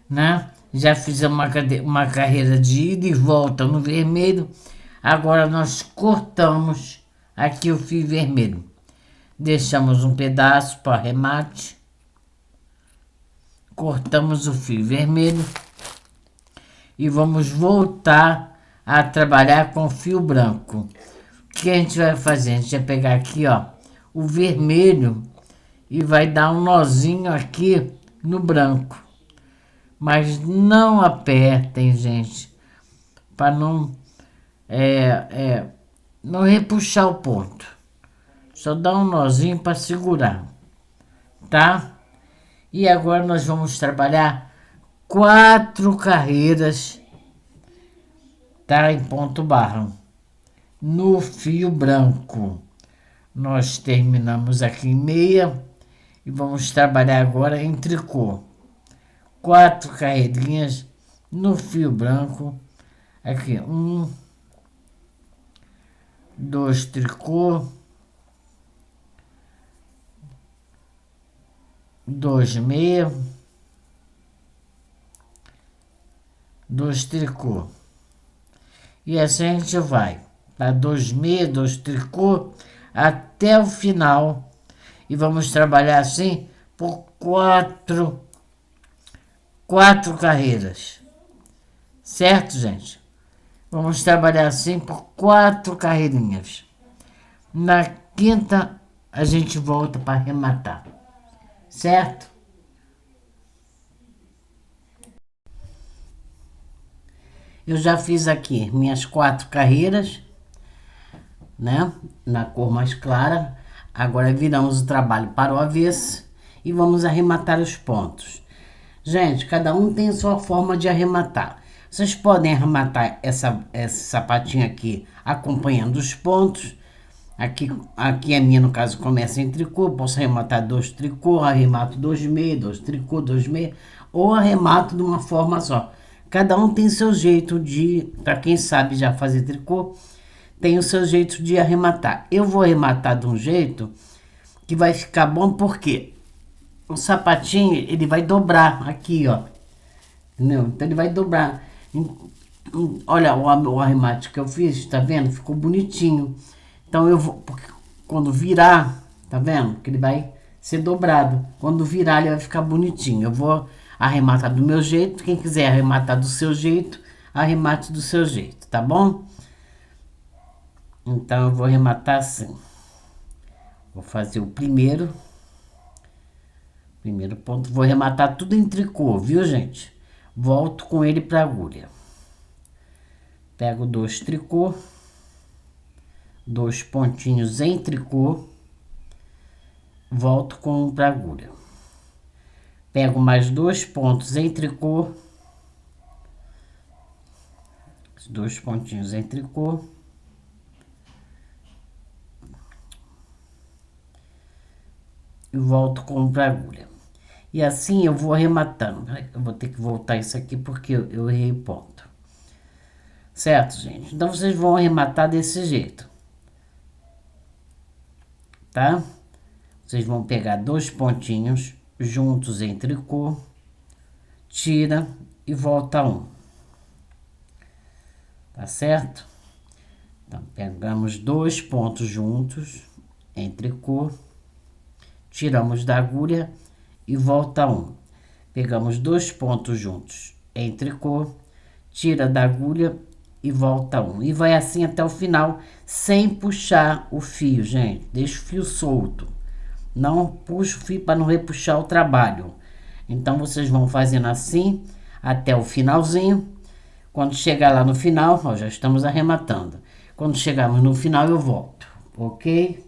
Né? Já fizemos uma carreira de ida e volta no vermelho. Agora nós cortamos aqui o fio vermelho. Deixamos um pedaço para arremate. Cortamos o fio vermelho. E vamos voltar a trabalhar com fio branco. O que a gente vai fazer? A gente vai pegar aqui, ó, o vermelho e vai dar um nozinho aqui no branco. Mas não apertem, gente, para não repuxar o ponto. Só dá um nozinho para segurar, tá? E agora nós vamos trabalhar 4 carreiras, tá? Em ponto barra. No fio branco. Nós terminamos aqui em meia e vamos trabalhar agora em tricô. 4 carreirinhas no fio branco. Aqui, 1, 2 tricô, 2 meia, 2 tricô. E assim a gente vai para 2 meia, 2 tricô até o final. E vamos trabalhar assim por 4 carreiras. Certo, gente? Vamos trabalhar assim por 4 carreirinhas. Na quinta, a gente volta para arrematar. Certo? Eu já fiz aqui minhas 4 carreiras, né? Na cor mais clara. Agora viramos o trabalho para o avesso e vamos arrematar os pontos. Gente, cada um tem a sua forma de arrematar. Vocês podem arrematar esse sapatinho aqui acompanhando os pontos. Aqui a minha, no caso, começa em tricô. Posso arrematar 2 tricô, arremato 2 meias, 2 tricô, 2 meias. Ou arremato de uma forma só. Cada um tem seu jeito de... Para quem sabe já fazer tricô, tem o seu jeito de arrematar. Eu vou arrematar de um jeito que vai ficar bom, porque o sapatinho, ele vai dobrar aqui, ó. Entendeu? Então ele vai dobrar. Olha o arremate que eu fiz, tá vendo? Ficou bonitinho. Então eu vou, porque quando virar, tá vendo? Que ele vai ser dobrado. Quando virar, ele vai ficar bonitinho. Eu vou arrematar do meu jeito. Quem quiser arrematar do seu jeito, arremate do seu jeito, tá bom? Então eu vou arrematar assim. Vou fazer o primeiro ponto. Vou arrematar tudo em tricô, viu, gente? Volto com ele pra agulha. Pego 2 tricô, 2 pontinhos em tricô, volto com um pra agulha. Pego mais 2 pontos em tricô, 2 pontinhos em tricô, e volto com a agulha. E assim eu vou arrematando. Eu vou ter que voltar isso aqui porque eu errei o ponto. Certo, gente? Então vocês vão arrematar desse jeito. Tá? Vocês vão pegar 2 pontinhos juntos em tricô, tira e volta um. Tá certo? Então, pegamos 2 pontos juntos em tricô, tiramos da agulha e volta um. Pegamos 2 pontos juntos em tricô, tira da agulha e volta um. E vai assim até o final, sem puxar o fio, gente. Deixa o fio solto. Não puxa o fio para não repuxar o trabalho. Então, vocês vão fazendo assim até o finalzinho. Quando chegar lá no final, ó, já estamos arrematando. Quando chegarmos no final, eu volto, ok?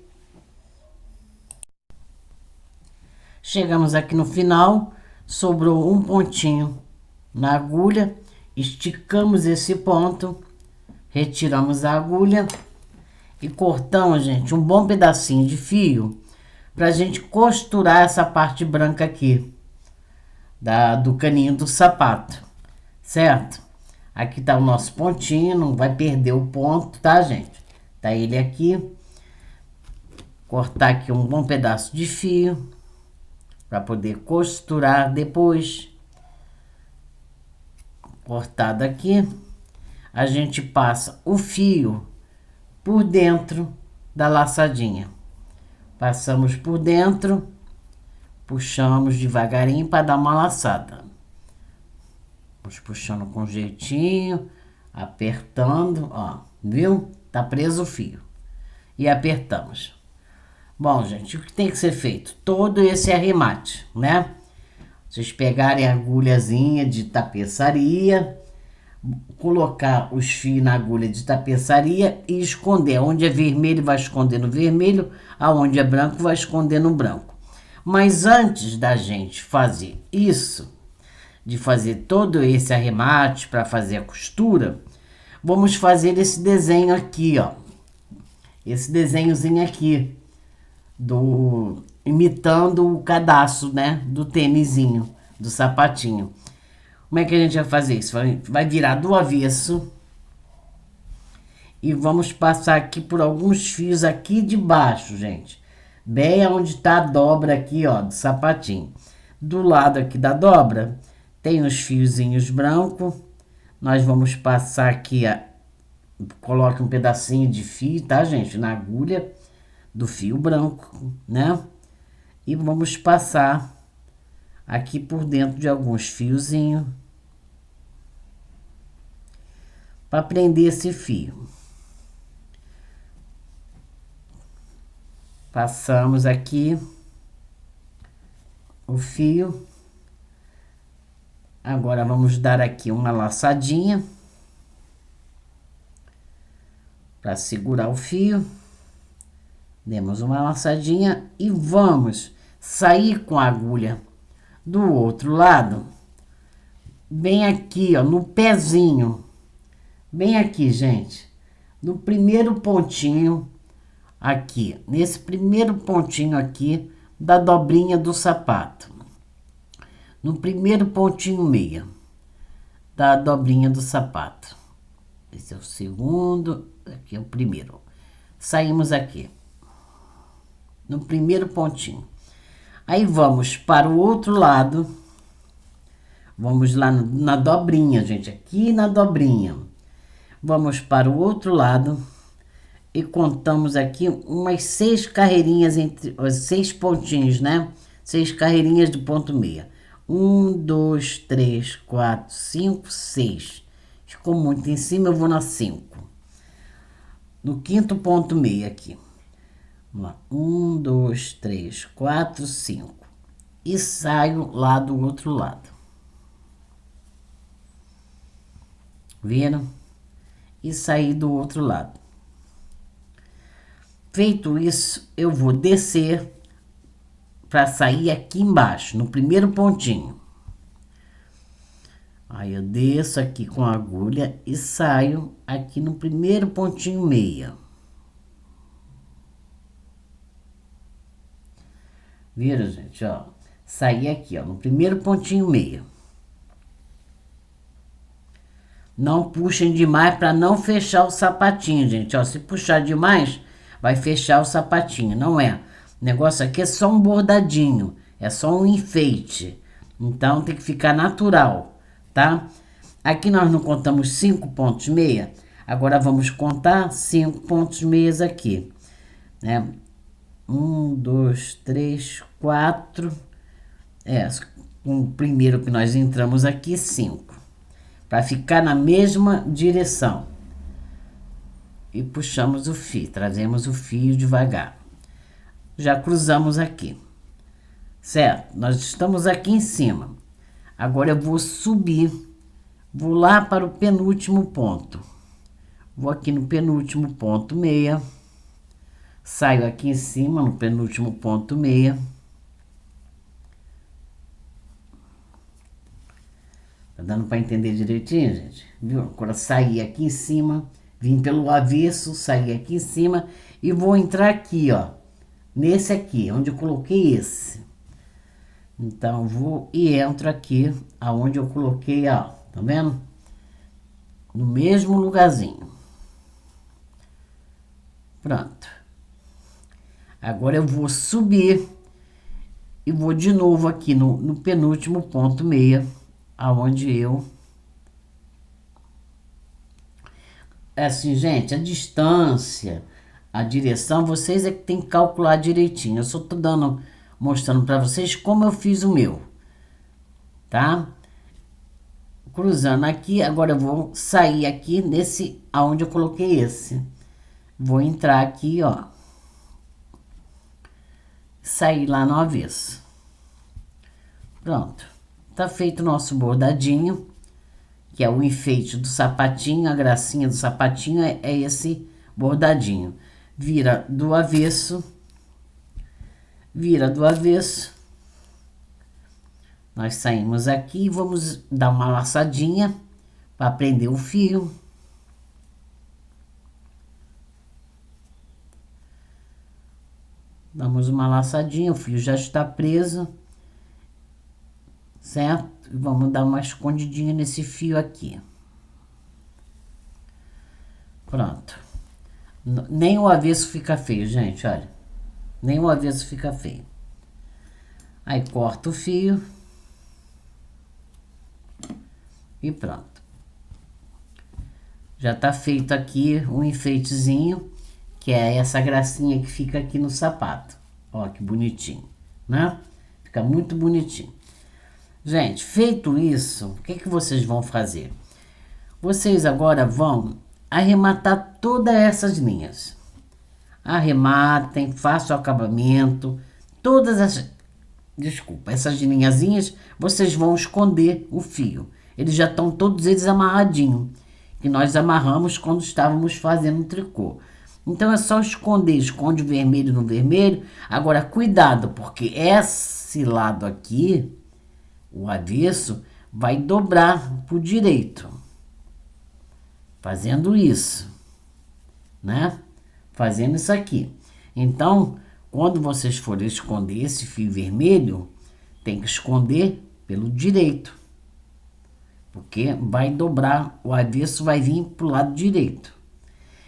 Chegamos aqui no final, sobrou um pontinho na agulha, esticamos esse ponto, retiramos a agulha e cortamos, gente, um bom pedacinho de fio pra gente costurar essa parte branca aqui do caninho do sapato, certo? Aqui tá o nosso pontinho, não vai perder o ponto, tá, gente? Tá ele aqui. Cortar aqui um bom pedaço de fio para poder costurar depois. Cortado aqui, a gente passa o fio por dentro da laçadinha. Passamos por dentro, puxamos devagarinho para dar uma laçada. Vamos puxando com jeitinho, apertando, ó, viu? Tá preso o fio. E apertamos. Bom, gente, o que tem que ser feito? Todo esse arremate, né? Vocês pegarem a agulhazinha de tapeçaria, colocar os fios na agulha de tapeçaria e esconder. Onde é vermelho, vai esconder no vermelho, aonde é branco, vai esconder no branco. Mas antes da gente fazer isso, de fazer todo esse arremate para fazer a costura, vamos fazer esse desenho aqui, ó. Esse desenhozinho aqui, imitando o cadastro, né, do tênisinho, do sapatinho. Como é que a gente vai fazer isso? Vai virar do avesso e vamos passar aqui por alguns fios aqui de baixo, gente. Bem onde tá a dobra aqui, ó, do sapatinho. Do lado aqui da dobra, tem os fiozinhos brancos. Nós vamos passar aqui, coloque um pedacinho de fio, tá, gente? Na agulha do fio branco, né? E vamos passar aqui por dentro de alguns fiozinhos para prender esse fio. Passamos aqui o fio. Agora vamos dar aqui uma laçadinha para segurar o fio. Demos uma laçadinha e vamos sair com a agulha do outro lado, bem aqui, ó, no pezinho, bem aqui, gente, no primeiro pontinho aqui, nesse primeiro pontinho aqui da dobrinha do sapato, no primeiro pontinho meia da dobrinha do sapato. Esse é o segundo, aqui é o primeiro. Saímos aqui no primeiro pontinho. Aí vamos para o outro lado. Vamos lá na dobrinha, gente, aqui na dobrinha. Vamos para o outro lado e contamos aqui umas 6 carreirinhas entre os 6 pontinhos, né? 6 carreirinhas de ponto meia. 1, 2, 3, 4, 5, 6. Ficou muito em cima, eu vou na 5. No quinto ponto meia aqui. Vamos lá. 1, 2, 3, 4, 5. E saio lá do outro lado. Viram? E saí do outro lado. Feito isso, eu vou descer para sair aqui embaixo, no primeiro pontinho. Aí eu desço aqui com a agulha e saio aqui no primeiro pontinho meia. Viram, gente, ó? Saí aqui, ó, no primeiro pontinho meio. Não puxem demais para não fechar o sapatinho, gente, ó. Se puxar demais, vai fechar o sapatinho, não é? O negócio aqui é só um bordadinho, é só um enfeite. Então, tem que ficar natural, tá? Aqui nós não contamos 5 pontos meia. Agora, vamos contar 5 pontos meias aqui, né? 1, 2, 3, 4. O primeiro que nós entramos aqui, 5. Para ficar na mesma direção. E puxamos o fio, trazemos o fio devagar. Já cruzamos aqui, certo? Nós estamos aqui em cima. Agora eu vou subir, vou lá para o penúltimo ponto. Vou aqui no penúltimo ponto meia. Saio aqui em cima, no penúltimo ponto meia. Tá dando para entender direitinho, gente? Viu? Agora saí aqui em cima, vim pelo avesso, saí aqui em cima e vou entrar aqui, ó. Nesse aqui, onde eu coloquei esse. Então, vou e entro aqui, aonde eu coloquei, ó. Tá vendo? No mesmo lugarzinho. Pronto. Agora eu vou subir e vou de novo aqui no penúltimo ponto meia, aonde eu... É assim, gente, a distância, a direção, vocês é que tem que calcular direitinho. Eu só tô mostrando para vocês como eu fiz o meu, tá? Cruzando aqui, agora eu vou sair aqui nesse, aonde eu coloquei esse. Vou entrar aqui, ó. Sair lá no avesso. Pronto. Tá feito o nosso bordadinho, que é o enfeite do sapatinho, a gracinha do sapatinho é esse bordadinho. Vira do avesso. Vira do avesso. Nós saímos aqui e vamos dar uma laçadinha para prender o fio. Damos uma laçadinha, o fio já está preso, certo? E vamos dar uma escondidinha nesse fio aqui. Pronto. Nem o avesso fica feio, gente, olha. Nem o avesso fica feio. Aí corta o fio. E pronto. Já tá feito aqui um enfeitezinho, que é essa gracinha que fica aqui no sapato. Ó, que bonitinho, né? Fica muito bonitinho. Gente, feito isso, o que vocês vão fazer? Vocês agora vão arrematar todas essas linhas. Arrematem, façam o acabamento, todas as... Desculpa, essas linhazinhas, vocês vão esconder o fio. Eles já estão todos eles amarradinhos, que nós amarramos quando estávamos fazendo o tricô. Então é só esconder, esconde o vermelho no vermelho. Agora cuidado, porque esse lado aqui, o avesso, vai dobrar pro direito. Fazendo isso, né? Fazendo isso aqui. Então, quando vocês forem esconder esse fio vermelho, tem que esconder pelo direito. Porque vai dobrar, o avesso vai vir pro lado direito.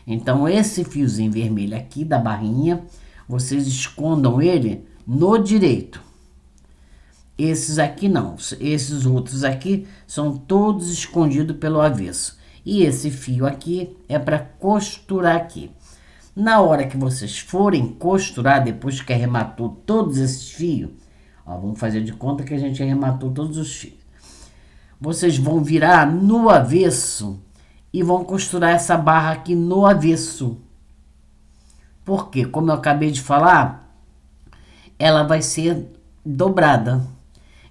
Então, esse fiozinho vermelho aqui da barrinha, vocês escondam ele no direito. Esses aqui não. Esses outros aqui são todos escondidos pelo avesso. E esse fio aqui é para costurar aqui. Na hora que vocês forem costurar, depois que arrematou todos esses fios, ó, vamos fazer de conta que a gente arrematou todos os fios. Vocês vão virar no avesso e vão costurar essa barra aqui no avesso. Porque, como eu acabei de falar, ela vai ser dobrada.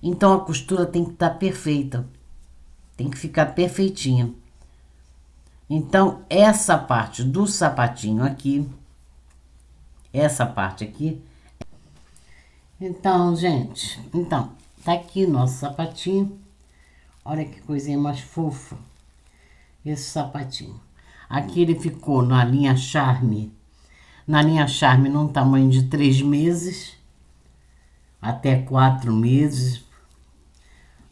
Então, a costura tem que estar perfeita. Tem que ficar perfeitinha. Então, essa parte do sapatinho aqui, essa parte aqui. Então, gente, tá aqui nosso sapatinho. Olha que coisinha mais fofa. Esse sapatinho. Aqui ele ficou na linha Charme. Na linha Charme num tamanho de 3 meses. até 4 meses,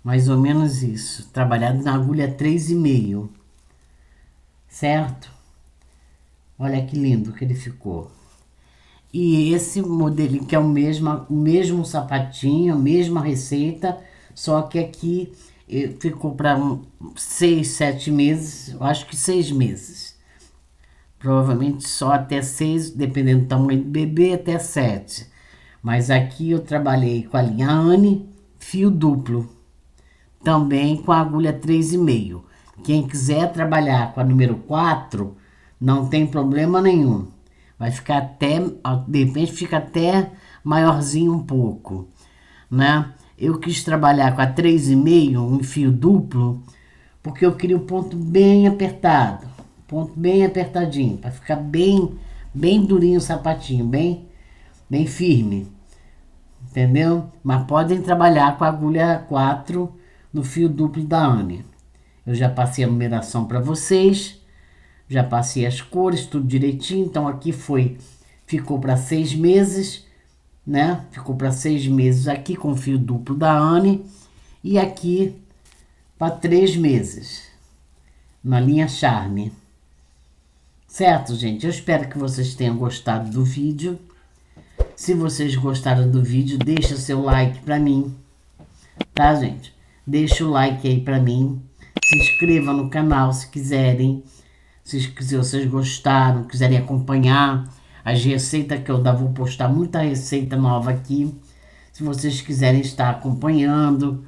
mais ou menos isso. Trabalhado na agulha 3,5, certo? Olha que lindo que ele ficou. E esse modelinho que é o mesmo sapatinho, a mesma receita, só que aqui ficou para 6, 7 meses, eu acho que 6 meses. Provavelmente só até 6, dependendo do tamanho do bebê, até 7. Mas aqui eu trabalhei com a linha Anne, fio duplo, também com a agulha 3,5. Quem quiser trabalhar com a número 4, não tem problema nenhum. Vai ficar até, de repente fica até maiorzinho um pouco, né? Eu quis trabalhar com a 3,5, um fio duplo, porque eu queria um ponto bem apertado, ponto bem apertadinho, para ficar bem durinho o sapatinho, bem firme, entendeu? Mas podem trabalhar com a agulha 4 no fio duplo da Anne. Eu já passei a numeração para vocês, já passei as cores, tudo direitinho. Então aqui ficou para 6 meses, né? Ficou para 6 meses aqui com o fio duplo da Anne e aqui para 3 meses na linha Charme. Certo, gente? Eu espero que vocês tenham gostado do vídeo. Se vocês gostaram do vídeo, deixa seu like para mim, tá, gente? Deixa o like aí para mim. Se inscreva no canal se quiserem. Se vocês gostaram, quiserem acompanhar as receitas que eu vou postar muita receita nova aqui. Se vocês quiserem estar acompanhando,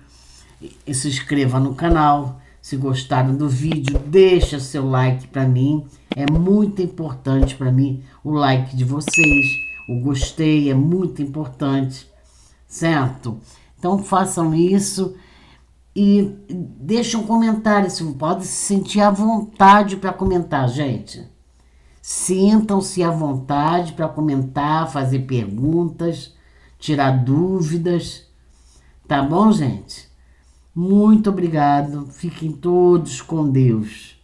se inscreva no canal. Se gostaram do vídeo, deixa seu like para mim. É muito importante para mim o like de vocês. O gostei é muito importante, certo? Então façam isso. E deixa um comentário, se pode se sentir à vontade para comentar, gente. Sintam-se à vontade para comentar, fazer perguntas, tirar dúvidas. Tá bom, gente? Muito obrigado. Fiquem todos com Deus.